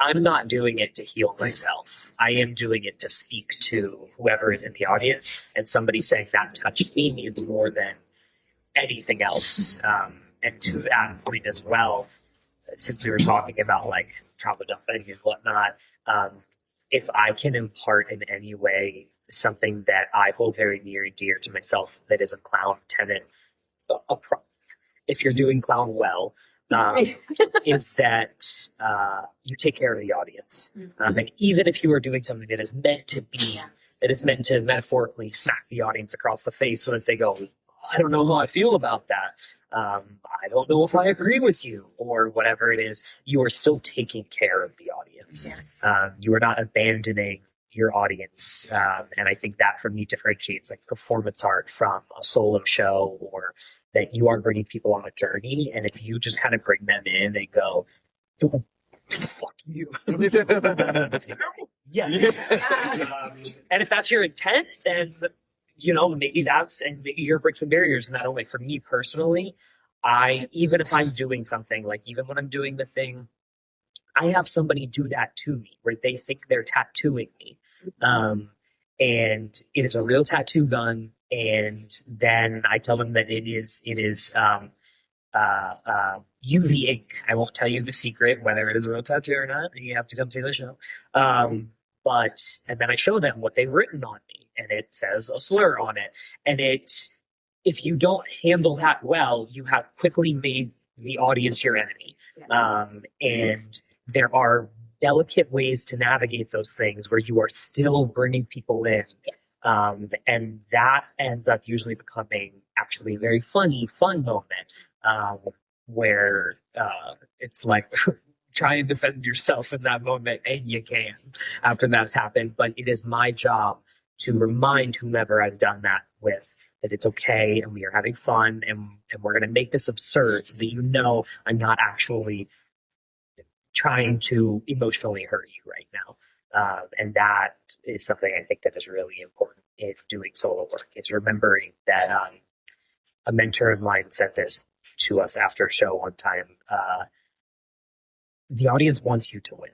I'm not doing it to heal myself. I am doing it to speak to whoever is in the audience, and somebody saying that touched me means more than anything else. And to that point as well, since we were talking about like trauma dumping and whatnot, if I can impart in any way something that I hold very near and dear to myself, that is a clown tenant, if you're doing clown well, is that you take care of the audience. And even if you are doing something that is meant to be, that is meant to metaphorically smack the audience across the face so that they go, I don't know how I feel about that. I don't know if I agree with you, or whatever it is, you are still taking care of the audience. Yes. You are not abandoning your audience. And I think that for me differentiates like performance art from a solo show, or that you are bringing people on a journey. And if you just kind of bring them in and go, fuck you. Yeah. And if that's your intent, then, maybe maybe you're breaking barriers in that way. For me personally, even if I'm doing something, like even when I'm doing the thing, I have somebody do that to me where they think they're tattooing me. And it is a real tattoo gun. And then I tell them that it is UV ink. I won't tell you the secret, whether it is a real tattoo or not. You have to come see the show. And then I show them what they've written on me, and it says a slur on it. And if you don't handle that well, you have quickly made the audience your enemy. And there are delicate ways to navigate those things where you are still bringing people in. Yes. And that ends up usually becoming actually a very fun moment, where it's like try and defend yourself in that moment, and you can after that's happened. But it is my job to remind whomever I've done that with that it's okay, and we are having fun, and we're going to make this absurd so that I'm not actually trying to emotionally hurt you right now. And that is something I think that is really important in doing solo work, is remembering that a mentor of mine said this to us after a show one time. The audience wants you to win.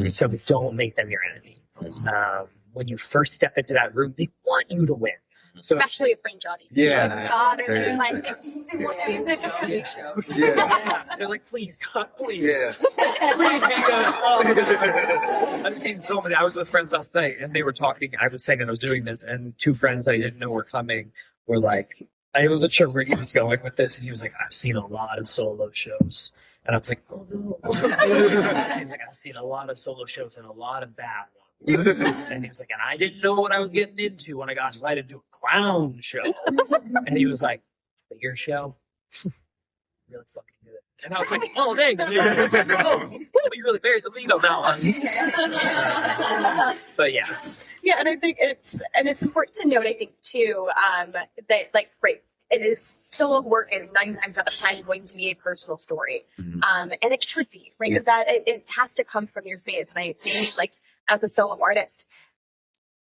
So don't make them your enemy. When you first step into that room, they want you to win. So Especially a Fringe audience. Yeah. God, Very like, they're like, please, God, please. Yeah. Please be good. Oh. I've seen so many. I was with friends last night, and they were talking. I was saying that I was doing this, and two friends I didn't know were coming were like, I wasn't sure where he was going with this, and he was like, I've seen a lot of solo shows. And I was like, oh no. He's like, I've seen a lot of solo shows and a lot of bad ones. And he was like, and I didn't know what I was getting into when I got invited to a clown show. And he was like, but your show, really fucking good. And I was like, oh, thanks, dude. Oh, you really buried the lead on that one. But yeah. Yeah, and I think it's important to note, I think, too, that, like, right, it is, solo work is 9 times out of 10 going to be a personal story. And it should be, right? Because it has to come from your space. And I think, like, as a solo artist,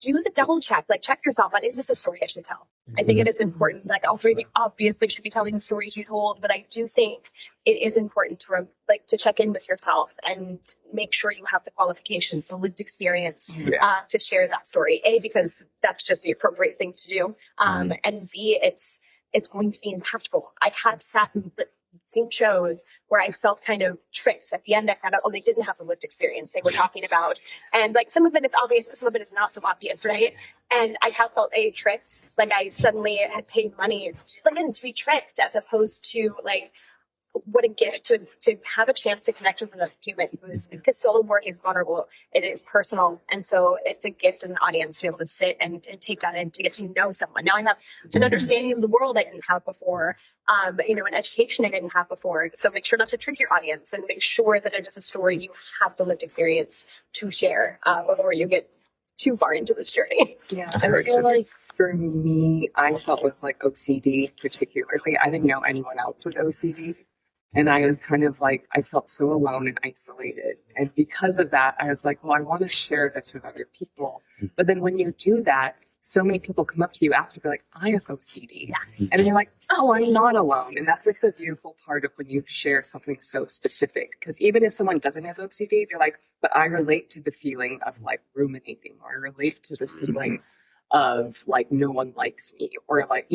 do the double check. Like, check yourself on, is this a story I should tell? I think it is important. Like, all three of you obviously should be telling the stories you told, but I do think it is important to check in with yourself and make sure you have the qualifications, the lived experience to share that story. A, because that's just the appropriate thing to do. And B, it's going to be impactful. I have sat seen shows where I felt kind of tricked. At the end, I found out, oh, they didn't have the lived experience they were talking about. And like some of it is obvious, some of it is not so obvious, right? And I have felt tricked. Like I suddenly had paid money to be tricked, as opposed to like, what a gift to have a chance to connect with another human, because solo work is vulnerable, it is personal, and so it's a gift as an audience to be able to sit and take that in, to get to know someone. Now I have an understanding of the world I didn't have before, an education I didn't have before. So make sure not to trick your audience, and make sure that it is a story you have the lived experience to share before you get too far into this journey. Yeah, I feel like for me, I felt with like OCD particularly, I didn't know anyone else with OCD. And I was kind of like, I felt so alone and isolated. And because of that, I was like, well, I want to share this with other people. But then when you do that, so many people come up to you after, be like, I have OCD. Yeah. And then you're like, oh, I'm not alone. And that's like the beautiful part of when you share something so specific. Because even if someone doesn't have OCD, they're like, but I relate to the feeling of like ruminating, or I relate to the feeling of like no one likes me, or like,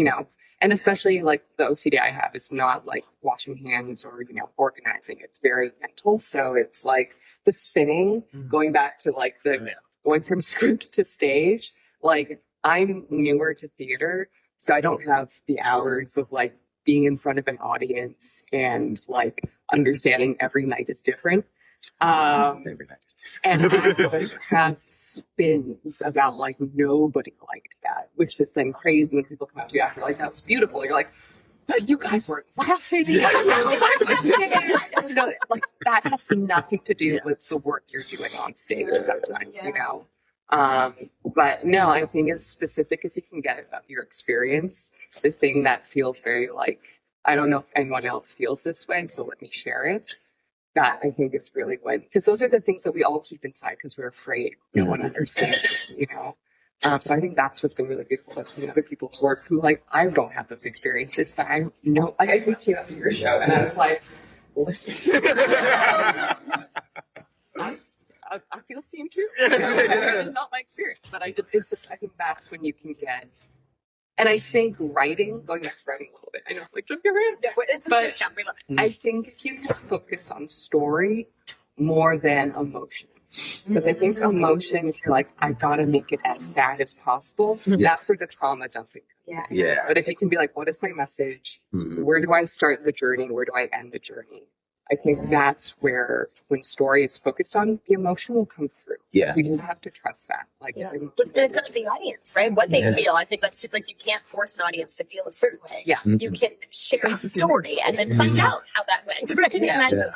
and especially like the OCD I have is not like washing hands or, organizing. It's very mental. So it's like the spinning, going back to like going from script to stage. Like I'm newer to theater, so I don't have the hours of like being in front of an audience and like understanding every night is different. And I always have spins about like nobody liked that, which is then crazy when people come up to you after like that was beautiful. You're like, but you guys weren't laughing. So like that has nothing to do with the work you're doing on stage sometimes, But no, I think as specific as you can get about your experience, the thing that feels very like, I don't know if anyone else feels this way, so let me share it. That I think is really when, because those are the things that we all keep inside because we're afraid no one understands, So I think that's what's been really beautiful about seeing other people's work who like, I don't have those experiences, but I know, like I think you after your show and I was like, listen, I feel seen too. It's not my experience, but I think that's when you can get. And I think writing, going back to writing a little bit, I know, like, jump your hand. But I think if you can focus on story more than emotion, because I think emotion, if you're like, I gotta make it as sad as possible, that's where the trauma dumping comes in. Yeah. But if you can be like, what is my message? Where do I start the journey? Where do I end the journey? I think that's where, when story is focused on, the emotion will come through. Yeah. You just have to trust that. Like, And it's up to the audience, right? What they feel. I think that's just like, you can't force an audience to feel a certain way. Yeah. You can share a story and then find out how that went, right? Yeah. And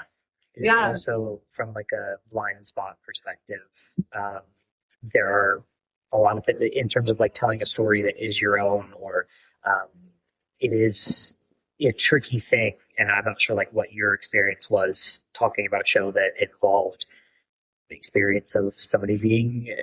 Yeah. So from like a blind spot perspective, there are a lot of things in terms of like telling a story that is your own, or it is a tricky thing. And I'm not sure like what your experience was talking about a show that involved the experience of somebody being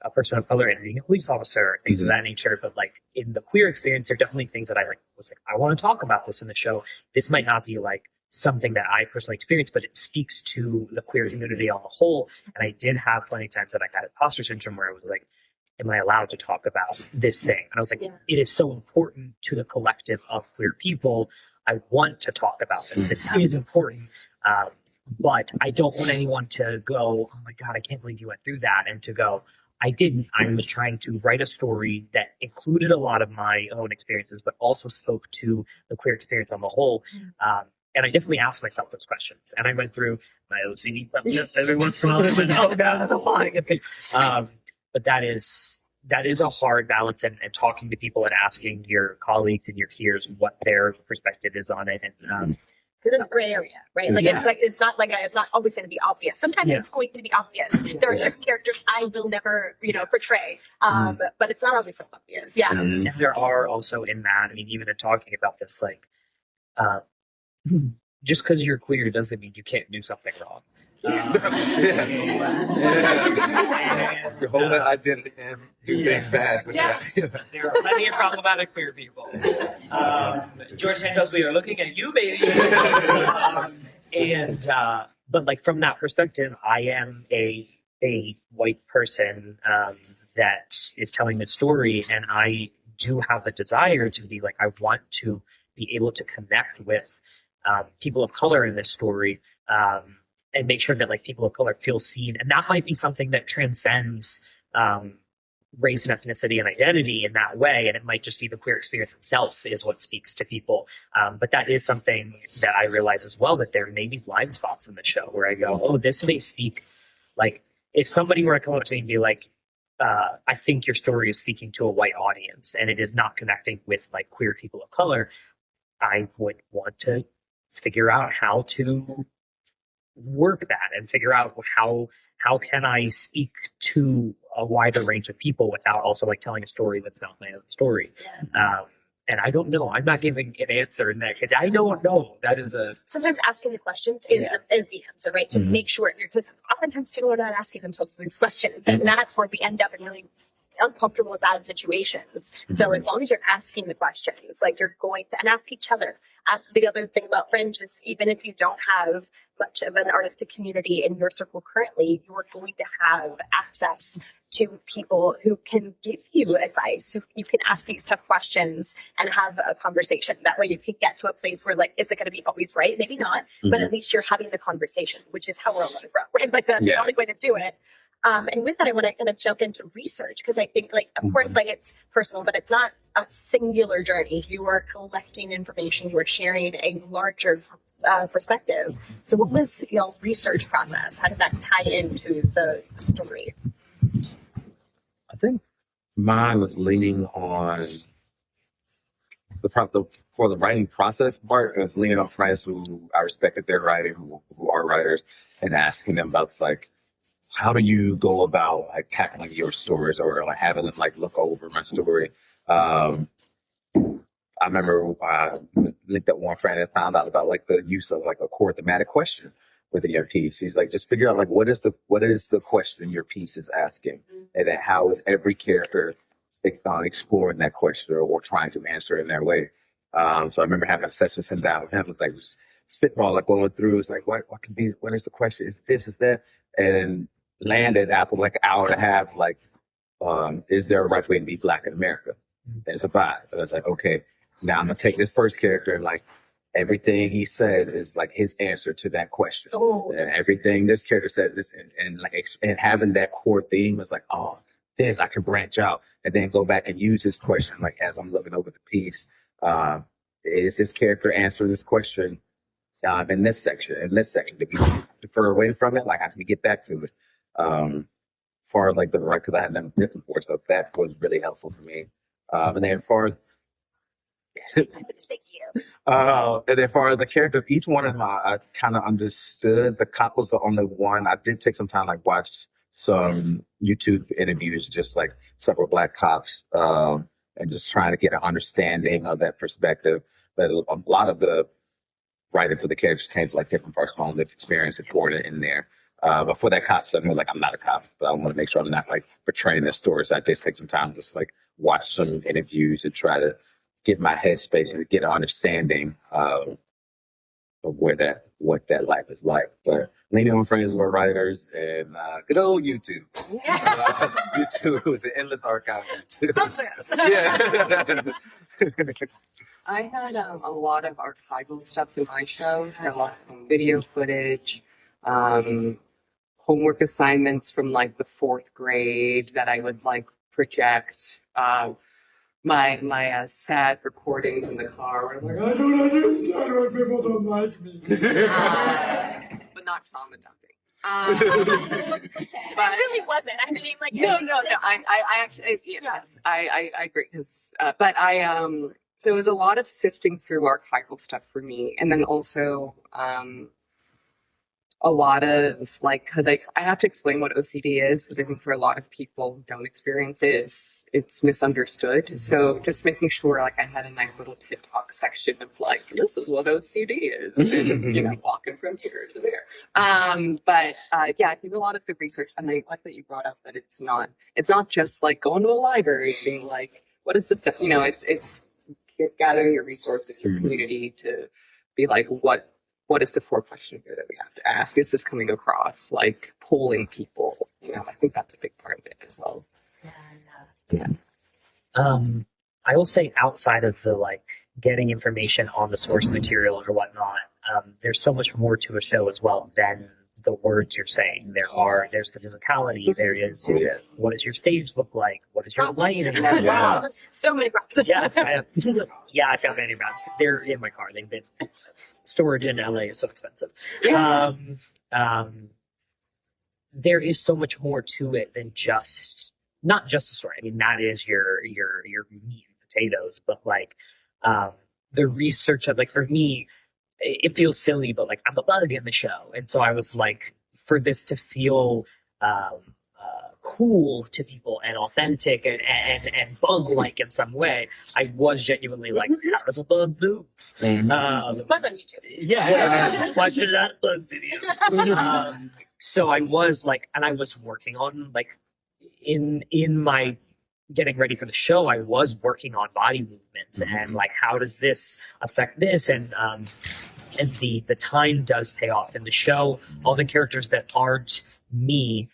a person of color and being a police officer, things of that nature. But like in the queer experience, there are definitely things that I was like, I want to talk about this in the show. This might not be like something that I personally experienced, but it speaks to the queer community on the whole. And I did have plenty of times that I had imposter syndrome where I was like, am I allowed to talk about this thing? And I was like, it is so important to the collective of queer people. I want to talk about this. This is important. But I don't want anyone to go, oh my God, I can't believe you went through that. And to go, I didn't. I was trying to write a story that included a lot of my own experiences, but also spoke to the queer experience on the whole. And I definitely asked myself those questions. And I went through my OCD every once in a while. And, oh God, I'm lying at things. But that is a hard balance, and talking to people and asking your colleagues and your peers what their perspective is on it. And because it's a gray area, right? Like it's not always going to be obvious. Sometimes it's going to be obvious. There are certain characters I will never, portray, but it's not always so obvious. Yeah. And there are also in that, I mean, even in talking about this, like, just because you're queer doesn't mean you can't do something wrong. Your whole identity and do things bad. Yes. There are plenty of problematic queer people. George Santos, we are looking at you, baby. But like from that perspective, I am a white person that is telling this story, and I do have the desire to be like, I want to be able to connect with people of color in this story, and make sure that like people of color feel seen. And that might be something that transcends race and ethnicity and identity in that way. And it might just be the queer experience itself is what speaks to people. But that is something that I realize as well, that there may be blind spots in the show where I go, oh, this may speak, like if somebody were to come up to me and be like, I think your story is speaking to a white audience and it is not connecting with like queer people of color, I would want to figure out how to work that and figure out how can I speak to a wider range of people without also like telling a story that's not my own story. And I don't know. I'm not giving an answer in that because I don't know. That is a sometimes asking the questions is the answer, right? To make sure, because oftentimes people are not asking themselves these questions, and that's where we end up in really uncomfortable with bad situations. So as long as you're asking the questions, like you're going to, and ask each other. Ask the other thing about Fringe is even if you don't have much of an artistic community in your circle currently, you're going to have access to people who can give you advice, who you can ask these tough questions and have a conversation. That way you can get to a place where, like, is it going to be always right? Maybe not, but at least you're having the conversation, which is how we're all going to grow, right? Like, that's the only way to do it. And with that, I want to kind of jump into research because I think, like, of course, like, it's personal, but it's not a singular journey. You are collecting information, you are sharing a larger perspective. So what was y'all's research process? How did that tie into the story? I think mine was leaning on for the writing process part. It was leaning on friends who I respected their writing, who are writers, and asking them about like, how do you go about like tackling your stories or like having them like look over my story? I remember I linked up one friend and found out about like the use of like a core thematic question within your piece. He's like, just figure out like what is the question your piece is asking, and then how is every character exploring that question or trying to answer it in their way. So I remember having a session sitting down with him. It was like spitball, like going through. It's like what is the question? Is this, is that, and landed after like an hour and a half. Like, is there a right way to be Black in America and survive? And I was like, okay, now I'm gonna take this first character and like, everything he said is like his answer to that question. And everything this character said this and having that core theme was like, oh, this I can branch out and then go back and use this question. Like as I'm looking over the piece, is this character answering this question in this section? Did we defer away from it? Like how can we get back to it? As far as like the right, because I had never written before, so that was really helpful for me. And then as far as and then as far as the characters, each one of them I kind of understood. The cop was the only one. I did take some time, like watch some YouTube interviews, just like several Black cops, and just trying to get an understanding of that perspective. But a lot of the writing for the characters came from like different parts of my own lived experience and poured it in there. But for that cop stuff, like I'm not a cop, but I want to make sure I'm not like portraying their stories. So I did take some time to just like watch some interviews and try to get my headspace and get an understanding of what that life is like. But leaning on friends who are writers and good old YouTube. YouTube, the endless archive. Yeah. I had a lot of archival stuff in my show, so video footage, homework assignments from like the 4th grade that I would like project. My sad recordings in the car where I'm like, I don't understand why people don't like me. But not trauma dumping. But it really wasn't. I mean, like, no. I actually, yes, I agree. So it was a lot of sifting through archival stuff for me. And then also, a lot of like, because I have to explain what OCD is, because I think for a lot of people who don't experience it, it's misunderstood. So just making sure like I had a nice little TikTok section of like, this is what OCD is, and walking from here to there. But I think a lot of the research, and I like that you brought up that it's not just like going to a library and being like, what is this stuff? It's gathering your resources, your community to be like, what is the core question here that we have to ask? Is this coming across? Like polling people, I think that's a big part of it as well. Yeah. I will say outside of the like getting information on the source material or whatnot, there's so much more to a show as well than the words you're saying. There's the physicality. There is what does your stage look like? What is your lighting? Wow. So many props. Yes, I have many props. They're in my car. They've been storage in LA is so expensive. There is so much more to it than not just the story. I mean, that is your meat and potatoes, but like the research of, like, for me, it feels silly, but like I'm a bug in the show, and so I was like, for this to feel cool to people and authentic and bug like in some way, I was genuinely like, how does a bug move? Bug on YouTube. Yeah, watching a lot of bug videos. So I was like, and I was working on, like, in my getting ready for the show, I was working on body movements and like, how does this affect this? And the time does pay off in the show. All the characters that aren't me,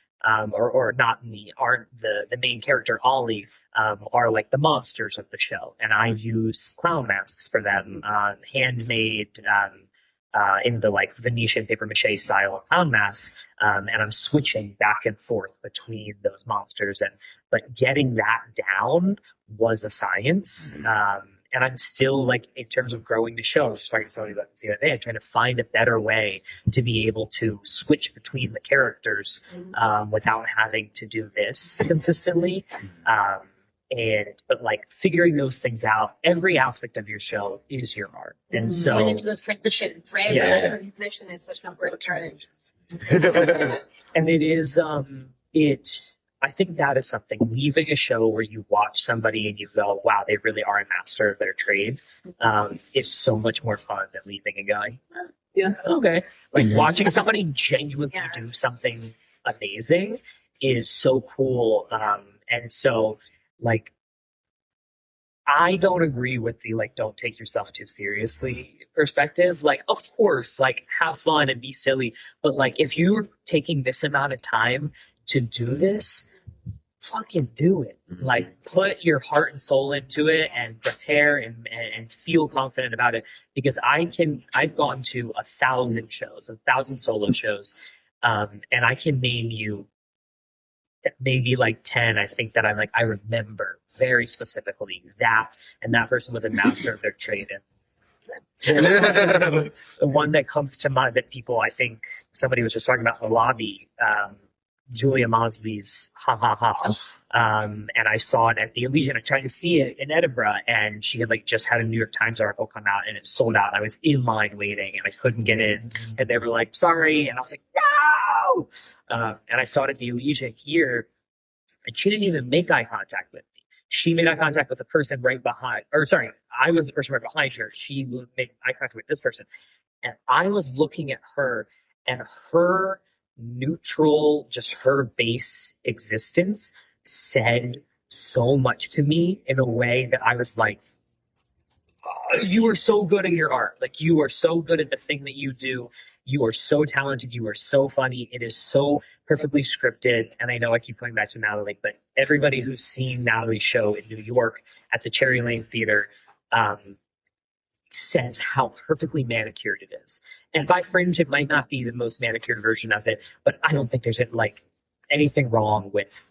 or not me, aren't the main character, Ollie, are like the monsters of the show. And I use clown masks for them, handmade, in the like Venetian paper mache style of clown masks. And I'm switching back and forth between those monsters, but getting that down was a science. And I'm still, like, in terms of growing the show, I was just talking to somebody about this the other day, I'm trying to find a better way to be able to switch between the characters without having to do this consistently. But like figuring those things out, every aspect of your show is your art. And so Going into those transitions, right? Yeah. Transition is such an important part. and it is, I think that is something, leaving a show where you watch somebody and you go, wow, they really are a master of their trade, is so much more fun than leaving and going, okay. Like watching somebody genuinely do something amazing is so cool. And so, like, I don't agree with the, like, don't take yourself too seriously perspective. Like, of course, like, have fun and be silly. But, like, if you're taking this amount of time to do this, fucking do it. Like, put your heart and soul into it and prepare and feel confident about it. Because I've gone to 1,000 shows, 1,000 solo shows, and I can name you maybe like 10, I think, that I'm like, I remember very specifically that, and that person was a master of their trade. And the one that comes to mind that people, I think somebody was just talking about in the lobby, Julia Mosley's Ha Ha Ha. And I saw it at the Elysian. I tried to see it in Edinburgh, and she had like just had a New York Times article come out, and it sold out. I was in line waiting, and I couldn't get in. And they were like, sorry. And I was like, no! And I saw it at the Elysian here, and she didn't even make eye contact with me. She made eye contact with the person right behind, or sorry, I was the person right behind her. She made eye contact with this person. And I was looking at her, and her neutral, just her base existence said so much to me in a way that I was like, oh, you are so good at your art. Like, you are so good at the thing that you do. You are so talented. You are so funny. It is so perfectly scripted. And I know I keep coming back to Natalie, but everybody who's seen Natalie's show in New York at the Cherry Lane Theater says how perfectly manicured it is. And by Fringe, it might not be the most manicured version of it, but I don't think there's like anything wrong with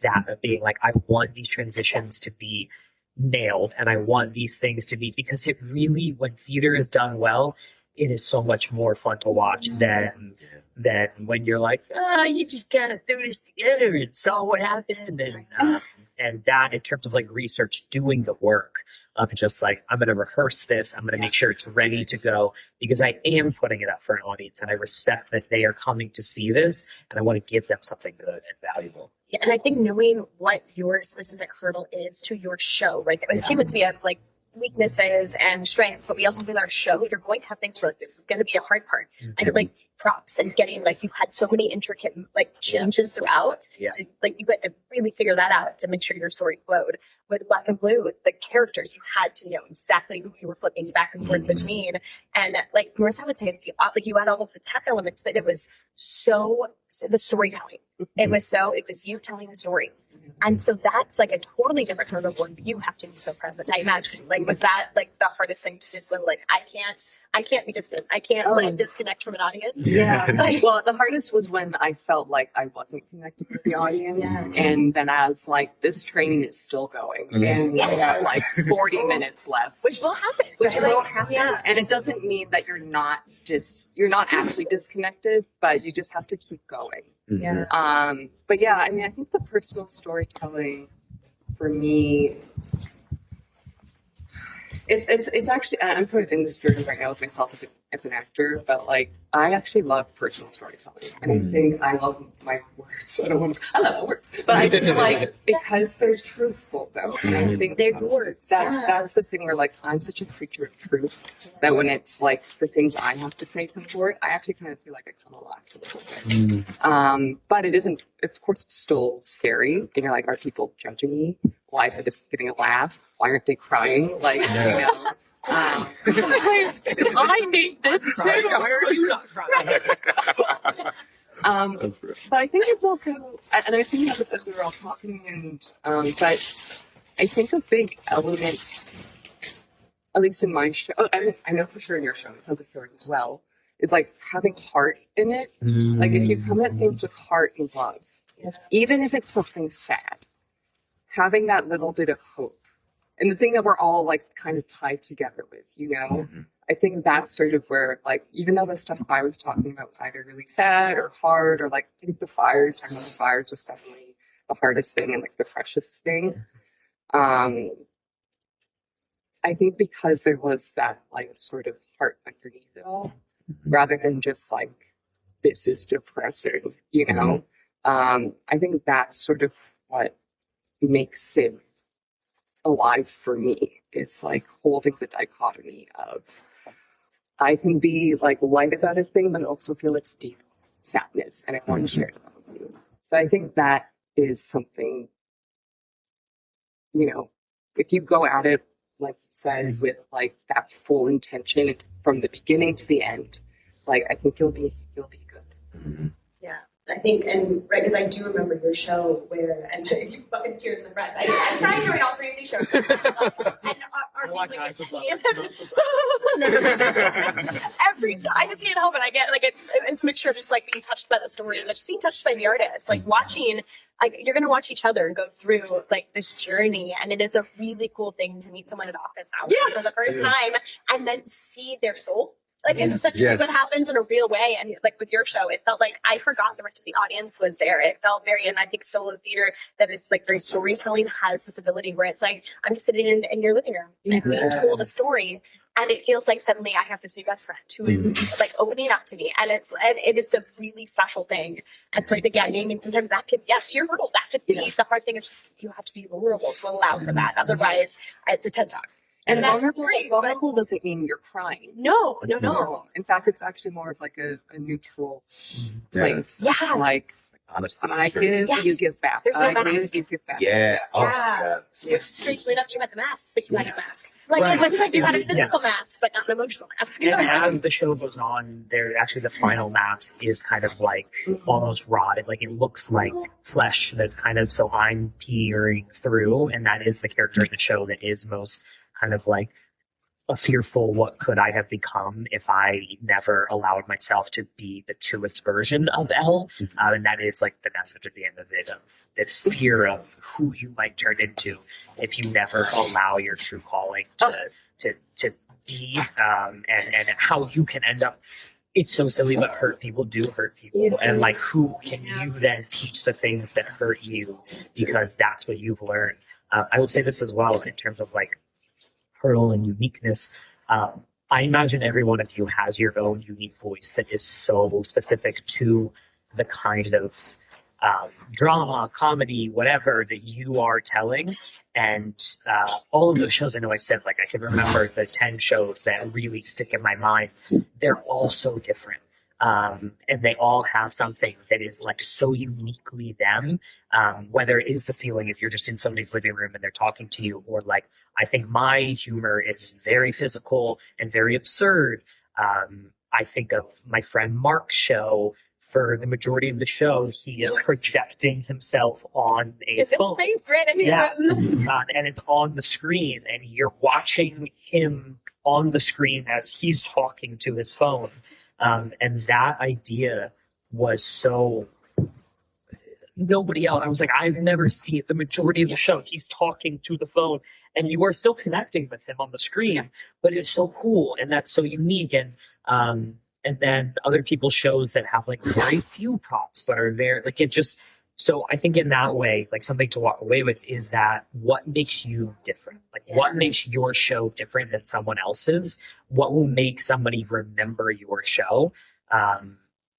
that, of being like, I want these transitions to be nailed, and I want these things to be, because it really, when theater is done well, it is so much more fun to watch than when you're like, you just gotta do this together and saw what happened, and that, in terms of like research, doing the work of just like, I'm gonna rehearse this, I'm gonna make sure it's ready to go, because I am putting it up for an audience, and I respect that they are coming to see this, and I want to give them something good and valuable. Yeah, and I think knowing what your specific hurdle is to your show, right? As humans, we have like weaknesses and strengths, but we also, with our show, you're going to have things where like, this is going to be a hard part. And like props and getting, like, you had so many intricate like changes throughout. So, like, you had to really figure that out to make sure your story flowed. With Black and Blue, the characters, you had to know exactly who you were flipping back and forth between. And like Marissa would say, it's like you had all of the tech elements, but it was the storytelling. It was you telling the story. And so that's like a totally different hurdle where you have to be so present. I imagine, like, was that like the hardest thing to just like, I can't I can't be distant. I can't like disconnect from an audience. Yeah. Like, Well, the hardest was when I felt like I wasn't connecting with the audience. And then as like, this training is still going. And we got like 40 minutes left. which will happen. Which right? will Like, happen. Yeah. And it doesn't mean that you're not actually disconnected, but you just have to keep going. Yeah. But yeah, I mean, I think the personal storytelling for me, it's actually, I'm sort of in this journey right now with myself as an actor, but like, I actually love personal storytelling. And I think I love my words. I love my words, but I just like, because they're truthful though. And I think They're words. that's the thing where like, I'm such a creature of truth that when it's like the things I have to say come forward, I actually kind of feel like I come alive a little bit. But it isn't, of course, it's still scary. And you're like, are people judging me? Why is it just getting a laugh? Why aren't they crying? Like, you know. I need this too. Why are you not crying? But I think it's also, and I was thinking about this as we were all talking, and but I think a big element, at least in my show, I know for sure in your show, it sounds like yours as well, is like having heart in it. Like if you come at things with heart and love, even if it's something sad, having that little bit of hope. And the thing that we're all like kind of tied together with, you know, I think that's sort of where, like, even though the stuff I was talking about was either really sad or hard, or like, I think talking about the fires was definitely the hardest thing and like the freshest thing. I think because there was that like sort of heart underneath it all, rather than just like, this is depressing, you know, I think that's sort of what makes it alive for me. It's like holding the dichotomy of, I can be like light about a thing, but also feel its deep sadness, and I want to share that with you. So I think that is something, you know, if you go at it, like you said, with like that full intention from the beginning to the end, like I think you'll be good. Yeah, I think, and right, because I do remember your show where, and you fucking tears in the breath. I'm crying during all three of these shows. And our like guys with love. every I just can't help it. I get like it's a mixture of just like being touched by the story and just being touched by the artist. Like watching, like you're gonna watch each other go through like this journey, and it is a really cool thing to meet someone at office hours for the first time and then see their soul. Like it's essentially what happens in a real way. And like with your show, it felt like I forgot the rest of the audience was there. It felt very, and I think solo theater that is like very storytelling has this ability where it's like I'm just sitting in your living room and being told a story, and it feels like suddenly I have this new best friend who is like opening up to me, and it's a really special thing. And so I think I mean sometimes that could be hurdle. That could be the hard thing. Is just you have to be vulnerable to allow for that. Otherwise, it's a TED Talk. And that's vulnerable doesn't mean you're crying. No. In fact, it's actually more of like a neutral place. Yeah. Like, Honestly, I give, you give back. There's no I mask. give, you give back. Yeah. Oh, Yeah. yeah. Which strangely enough, you had the mask, but you had a mask. Like it was like you had a physical mask, but not an emotional mask. And as the show goes on, the final mask is kind of like almost rotted. Like it looks like flesh that's kind of, so I'm peering through, and that is the character in the show that is most kind of like a fearful, what could I have become if I never allowed myself to be the truest version of Elle? And that is like the message at the end of it, of this fear of who you might turn into if you never allow your true calling to be, and how you can end up. It's so silly, but hurt people do hurt people. And like, who can you then teach the things that hurt you because that's what you've learned? I will say this as well in terms of like hurdle and uniqueness. I imagine every one of you has your own unique voice that is so specific to the kind of drama, comedy, whatever that you are telling. And all of those shows, I know I said, like, I can remember the 10 shows that really stick in my mind. They're all so different. And they all have something that is like so uniquely them, whether it is the feeling if you're just in somebody's living room and they're talking to you, or like, I think my humor is very physical and very absurd. I think of my friend Mark's show for the majority of the show, he is projecting himself on a It's phone. face, right? I mean, Yeah. And it's on the screen, and you're watching him on the screen as he's talking to his phone. And that idea was so... Nobody else. I was like, I've never seen the majority of the show. He's talking to the phone, and you are still connecting with him on the screen. But it's so cool, and that's so unique. And then other people's shows that have like very few props, but are there. Like it just. So I think in that way, like something to walk away with is that what makes you different? Like what makes your show different than someone else's? What will make somebody remember your show?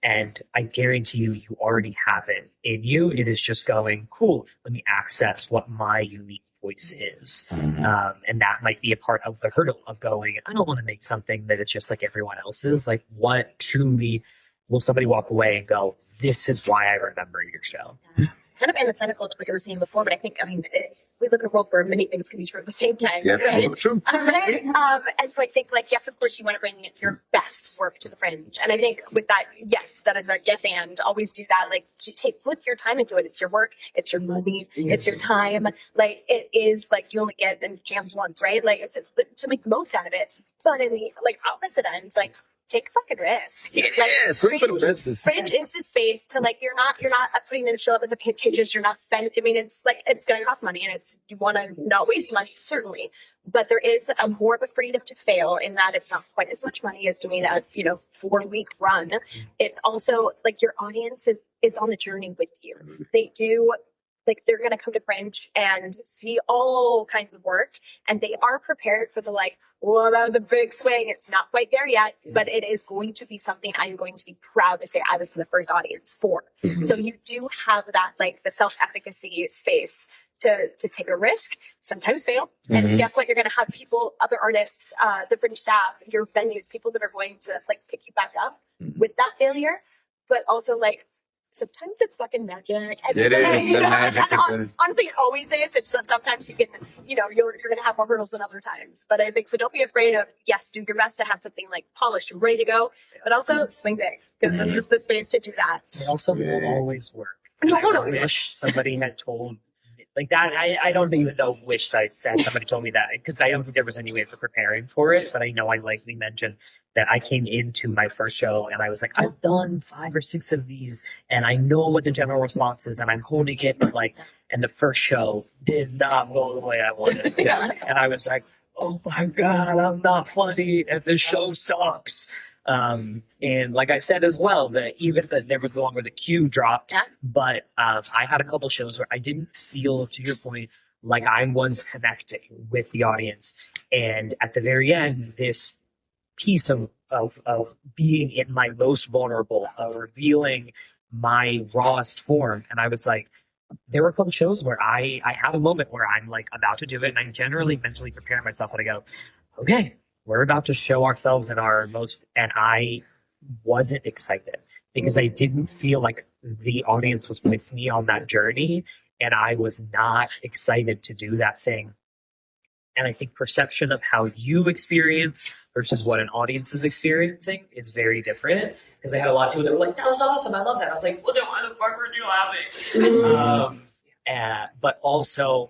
And I guarantee you, you already have it in you. It is just going, cool, let me access what my unique voice is. And that might be a part of the hurdle of going, I don't want to make something that is just like everyone else's. Like, what truly will somebody walk away and go, this is why I remember your show? Kind of antithetical to what you were saying before, but I think, we live in a world where many things can be true at the same time. Yeah, Right? true. Right? And so I think, like, yes, of course, you want to bring your best work to the Fringe. And I think with that, yes, that is a yes and. Always do that. Like, to put your time into it. It's your work. It's your money. It's your time. Like, it is, like, you only get a chance once, right? Like, to make the most out of it. But in the, like, opposite end, like, take a fucking risk. Yes, Fringe is the space to, like, you're not putting in a show up at the pages. You're not spending. I mean, it's like, it's going to cost money, and you want to not waste money, certainly. But there is a more of a freedom to fail in that it's not quite as much money as doing a 4-week run. It's also like your audience is on the journey with you. They do. Like, they're going to come to Fringe and see all kinds of work, and they are prepared for the, like, well, that was a big swing. It's not quite there yet, but it is going to be something I'm going to be proud to say I was the first audience for. So you do have that, like, the self-efficacy space to take a risk, sometimes fail. And guess what? You're going to have people, other artists, the Fringe staff, your venues, people that are going to, like, pick you back up with that failure, but also, like, sometimes it's fucking magic. And It is. The magic is in it. Honestly, it always is. It's just sometimes you can, you're going to have more hurdles than other times. But I think, so don't be afraid of, yes, do your best to have something like polished and ready to go, but also swing big, because this is the space to do that. It also won't always work. No, I it won't always wish somebody had told like that. I don't even know, wish that I said somebody told me that, because I don't think there was any way for preparing for it. But I know I likely mentioned that I came into my first show and I was like, I've done 5 or 6 of these and I know what the general response is and I'm holding it, but like, and the first show did not go the way I wanted it to. And I was like, oh my God, I'm not funny and this show sucks. And like I said as well, that even that there was the one where the queue dropped, but I had a couple shows where I didn't feel, to your point, like I was connecting with the audience. And at the very end, this piece of being in my most vulnerable, of revealing my rawest form. And I was like, there were a couple shows where I had a moment where I'm like about to do it, and I generally mentally prepare myself and I go, okay, we're about to show ourselves in our most, and I wasn't excited because I didn't feel like the audience was with me on that journey, and I was not excited to do that thing. And I think perception of how you experience versus what an audience is experiencing is very different. Because I had a lot of people that were like, that was awesome, I love that. I was like, well, then why the fuck were you laughing? But also,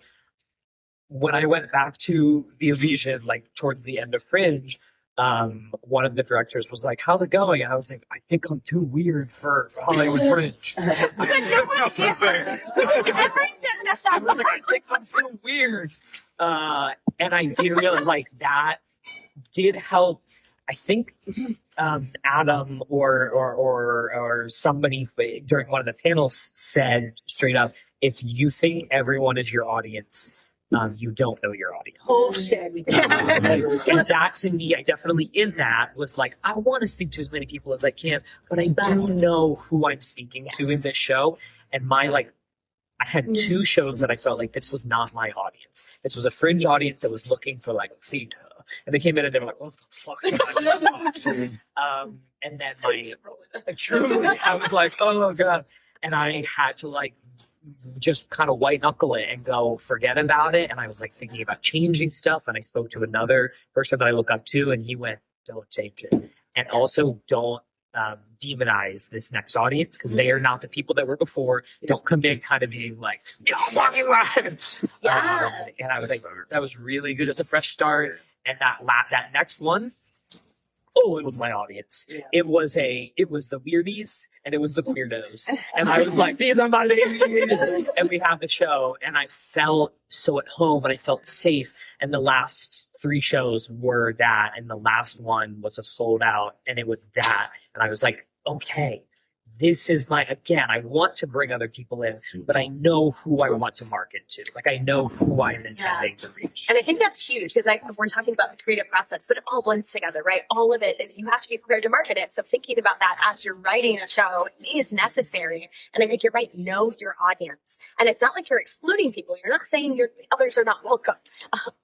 when I went back to the Elysian, like towards the end of Fringe, one of the directors was like, how's it going? And I was like, I think I'm too weird for Hollywood Fringe. I was like, I think I'm too weird. And I did really like that did help. I think Adam or somebody during one of the panels said straight up, if you think everyone is your audience, you don't know your audience. Oh shit. And that to me, I definitely in that was like, I want to speak to as many people as I can, but I do know who I'm speaking to in this show. And I had 2 shows that I felt like this was not my audience. This was a Fringe audience that was looking for like theater. And they came in and they were like, what the fuck? And then truly, I was like, oh God. And I had to like just kind of white knuckle it and go forget about it. And I was like thinking about changing stuff. And I spoke to another person that I look up to, and he went, don't change it. And also don't demonize this next audience because they are not the people that were before. Don't come in kind of being like, fucking lives. Yeah. And I was like, that was really good. It's a fresh start. And that next one, oh, it was my audience. Yeah. It was the weirdies and it was the weirdos. And I was like, these are my ladies. And we have the show. And I felt so at home and I felt safe. And the last 3 shows were that. And the last one was a sold out. And it was that. And I was like, okay, this is I want to bring other people in, but I know who I want to market to. Like, I know who I'm intending to reach. And I think that's huge because we're talking about the creative process, but it all blends together, right? All of it is you have to be prepared to market it. So thinking about that as you're writing a show is necessary. And I think you're right. Know your audience. And it's not like you're excluding people. You're not saying others are not welcome.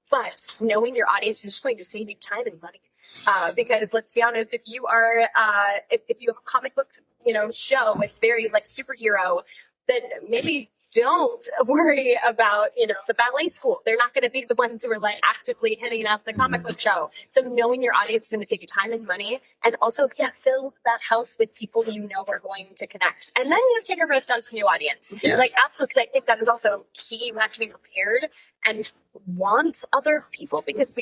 But knowing your audience is just going to save you time and money. Because let's be honest, if you are, if you have a comic book, show with very like superhero, then maybe don't worry about, the ballet school. They're not going to be the ones who are like actively hitting up the comic book show. So knowing your audience is going to save you time and money. And also, fill that house with people are going to connect. And then, take a risk on some new audience. Yeah. Like, absolutely, because I think that is also key. You have to be prepared and want other people because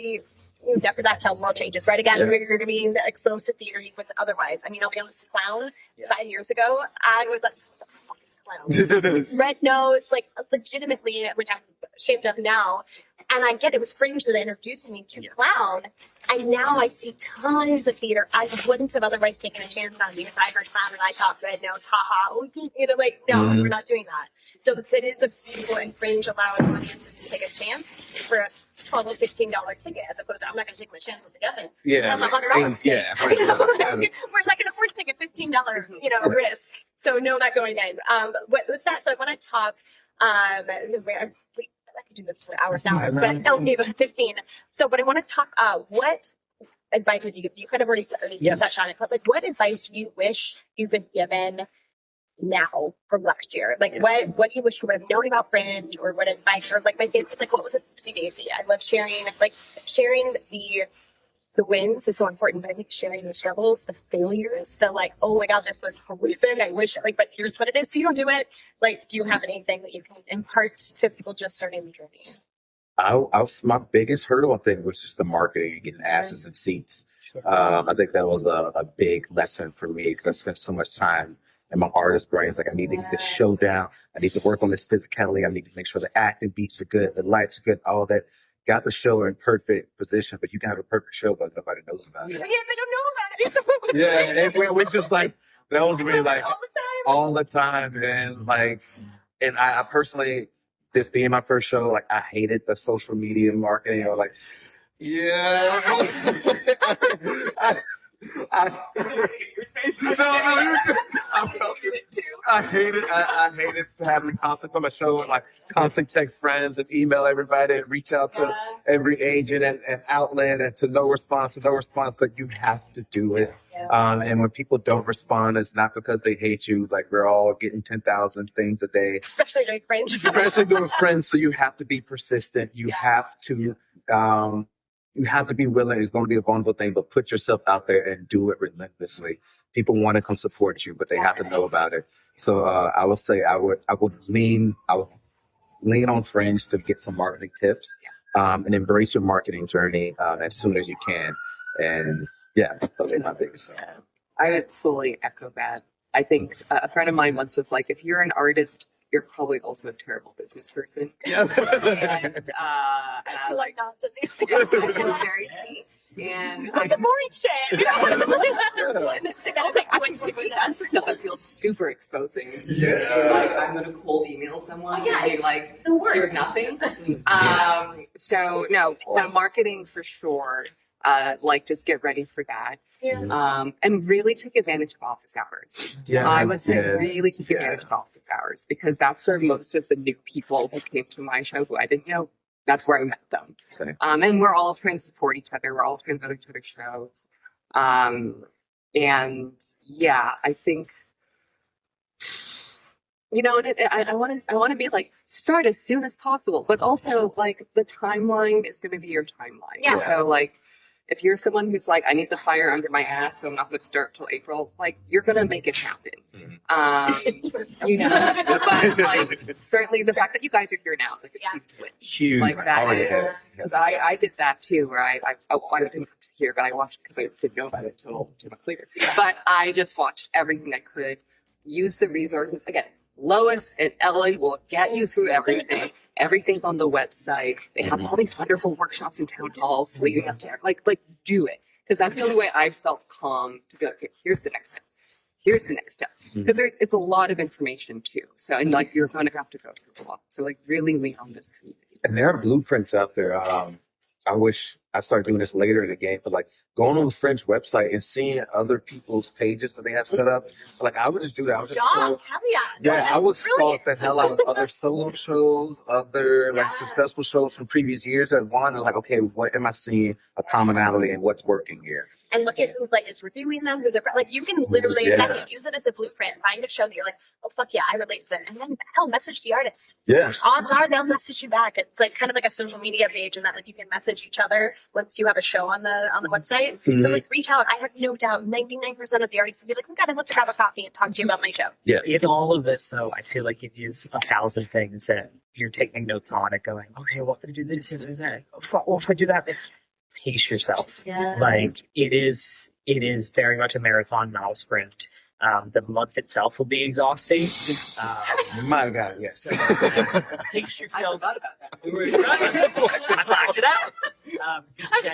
that's how the world changes, right? Again, we're going to be exposed to theater with otherwise. I mean, I'll be honest, clown, 5 years ago, I was like, what the fuck is clown? Red nose, like legitimately, which I'm shaped up now. And I get it was Fringe that introduced me to clown. And now I see tons of theater I wouldn't have otherwise taken a chance on because I heard clown and I thought red nose, haha. No, we're not doing that. So it is a beautiful and Fringe allowing audiences to take a chance for a $12 or $15 ticket as opposed to I'm not going to take my chance with the Devin. Yeah. That's $100. Yeah. Whereas I can afford to take a $15 risk. So know that going in. With that, so I want to talk. Because I could do this for hours, but I'll give 15. So, but I want to talk. What advice would you give? You kind of already touched on it, but what advice do you wish you've been given now from last year? What do you wish you would have known about Fringe, or what advice, or my favorite is what was it? Daisy. I love sharing the wins is so important, but I think sharing the struggles, the failures, oh my God, this was horrific. I wish but here's what it is. So you don't do it. Do you have anything that you can impart to people just starting the journey? My biggest hurdle, I think, was just the marketing and getting asses in seats. Sure. I think that was a big lesson for me because I spent so much time in my artist brain. It's like, I need to get this show down. I need to work on this physicality. I need to make sure the acting beats are good, the lights are good, all that. Got the show in perfect position, but you can have a perfect show, but nobody knows about it. Yeah, they don't know about it. Yeah, and we're just that was really all the time. And I personally, this being my first show, I hated the social media marketing or I hated having to constantly put my show and constantly text friends and email everybody and reach out to every agent and outlet and to no response, but you have to do it. And when people don't respond, it's not because they hate you. We're all getting 10,000 things a day. Especially doing Fringe. Especially doing Fringe. So you have to be persistent. You have to be willing. It's going to be a vulnerable thing, but put yourself out there and do it relentlessly. People want to come support you, but they have to know about it. So I would say I would lean on Fringe to get some marketing tips and embrace your marketing journey as soon as you can. And that's probably my biggest thing. I would fully echo that. I think a friend of mine once was like, if you're an artist, you're probably also a terrible business person. Yeah. And I feel like nonsense. I feel very seen. And It's the boring shit. I'll take 20 that's the stuff that feels super exposing. Yeah. I'm going to cold email someone Oh, yeah, and be the worst. here's nothing. So no, marketing for sure. Just get ready for that. Yeah. And really take advantage of office hours. Yeah. I would say really take advantage of office hours because that's where most of the new people who came to my show who I didn't know, that's where I met them. Same. And we're all trying to support each other. We're all trying to go to each other's shows. And yeah, I think, and I want to be start as soon as possible, but also the timeline is going to be your timeline. Yeah. So If you're someone who's like, I need the fire under my ass, so I'm not going to start till April, like, you're going to make it happen. You know, but like, certainly the fact that you guys are here now is like a huge win. Huge. Like that Oh, is, yeah. because I did that too, where I didn't come here, but I watched because I didn't know about it until 2 months later. But I just watched everything I could, use the resources. Again, Lois and Ellen will get you through everything. Everything's on the website. They have all these wonderful workshops and town halls leading up to it. Like do it. Because that's the only way I felt calm to be like, okay, here's the next step. Here's the next step. Because it's a lot of information too. So, and like, you're going to have to go through a lot. So like, really lean on this community. And there are blueprints out there. I wish I started doing this later in the game, but like going on the Fringe website and seeing other people's pages that they have set up, like I would just do that. I would just Stop. Hell yeah. I would brilliant. stalk the hell out of other solo shows, other like successful shows from previous years that won. And like, okay, what am I seeing a commonality and what's working here? And look at who like is reviewing them, who they're like. You can literally exactly use it as a blueprint. Find a show that you're like, oh fuck yeah, I relate to them, and then hell, message the artist. Yeah. Odds are they'll message you back. It's like kind of like a social media page, and that like you can message each other once you have a show on the website. So like reach out. I have no doubt 99% of the artists will be like, we gotta look to grab a coffee and talk to you about my show. Yeah. In all of this, though, I feel like it is 1,000 things that you're taking notes on and going, okay, well, if I do this, if I do that, well, if I do that, then pace yourself. Yeah. Like it is very much a marathon, not a sprint. The month itself will be exhausting. My God, yes. So, pace I yourself. forgot about that. I blocked it out. I'm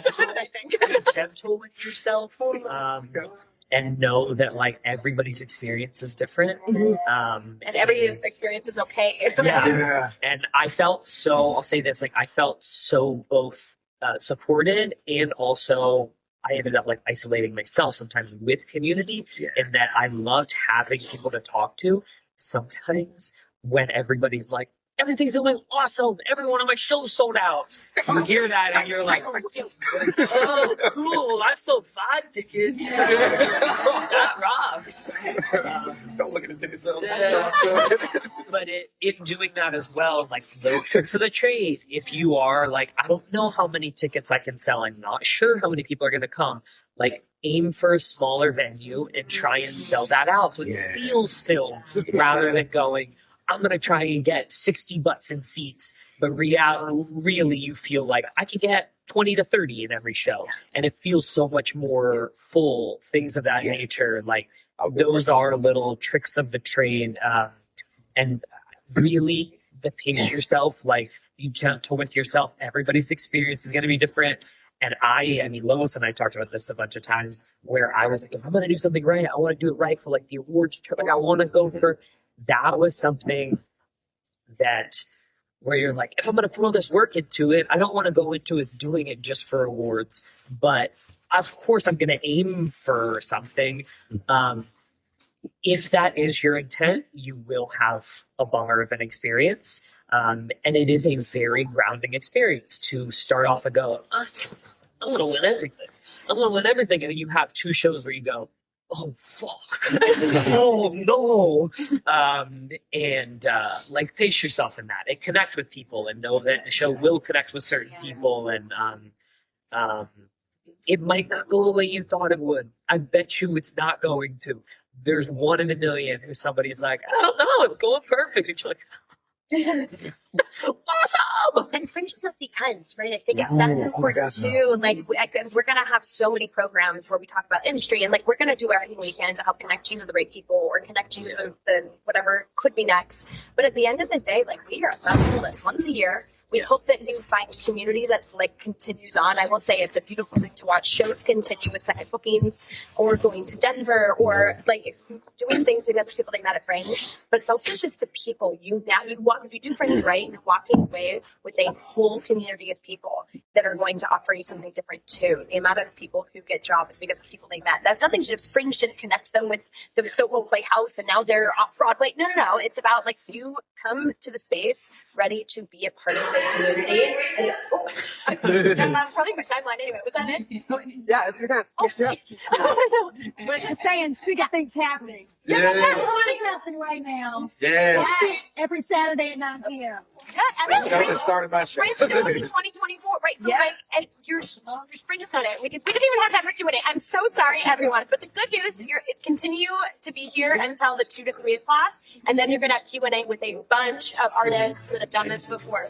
still I think. Be gentle with yourself. And know that like everybody's experience is different. And every experience is okay. Yeah. And I felt so, I'll say this, like I felt so both supported, and also I ended up like isolating myself sometimes with community, in that I loved having people to talk to. Sometimes when everybody's like, everything's going awesome, every one of my shows sold out, you hear that and you're like, oh cool, I sold 5 tickets. That rocks. Don't look at the tickets. But in doing that as well, like no tricks of the trade. If you are like, I don't know how many tickets I can sell, I'm not sure how many people are going to come, like aim for a smaller venue and try and sell that out so it feels filled, rather than going, I'm going to try and get 60 butts in seats, but really you feel like I can get 20 to 30 in every show, and it feels so much more full, things of that nature. Like those are little tricks of the trade, and really the pace yourself, like be gentle with yourself. Everybody's experience is going to be different. And I mean, Lois and I talked about this a bunch of times, where I was like, if I'm going to do something right, I want to do it right for like the awards trip. Like I want to go for, that was something that, where you're like, if I'm going to put all this work into it, I don't want to go into it doing it just for awards. But of course, I'm going to aim for something. If that is your intent, you will have a bummer of an experience. And it is a very grounding experience to start off and go, I'm going to win everything. I'm going to win everything. And then you have 2 shows where you go, oh, fuck. Oh, no. Like, pace yourself in that. And connect with people and know that the show will connect with certain people. And it might not go the way you thought it would. I bet you it's not going to. There's 1 in a million who somebody's like, I don't know, it's going perfect. And you're like, awesome. And Fringe is not the end, right? I think that's important too. Like we're gonna have so many programs where we talk about industry, and like we're gonna do everything we can to help connect you to the right people or connect you to the whatever could be next. But at the end of the day, like we are a festival that's once a year. We hope that you find a community that like continues on. I will say it's a beautiful thing to watch shows continue with second bookings, or going to Denver, or like doing things because of people they met at Fringe. But it's also just the people you walk, if you do Fringe right, you're walking away with a whole community of people that are going to offer you something different too. The amount of people who get jobs because of people they met. That's nothing to do with Fringe didn't connect them with the Soho Playhouse and now they're off Broadway. No. It's about like you come to the space ready to be a part of the community. I'm telling my timeline anyway. Was that it? Yeah, it's enough. Oh, shit. We're just saying, bigger things happening. Yeah. What's happening right now? Yeah. Every Saturday at 9 p.m. Yeah, and That's the start of my show. Fringe goes in 2024, right? So, Yeah. and your Fringe is not it. We didn't even have time for Q&A. I'm so sorry, everyone. But the good news, you're continue to be here until the 2 to 3 o'clock, and then you're going to have Q&A with a bunch of artists that have done this before.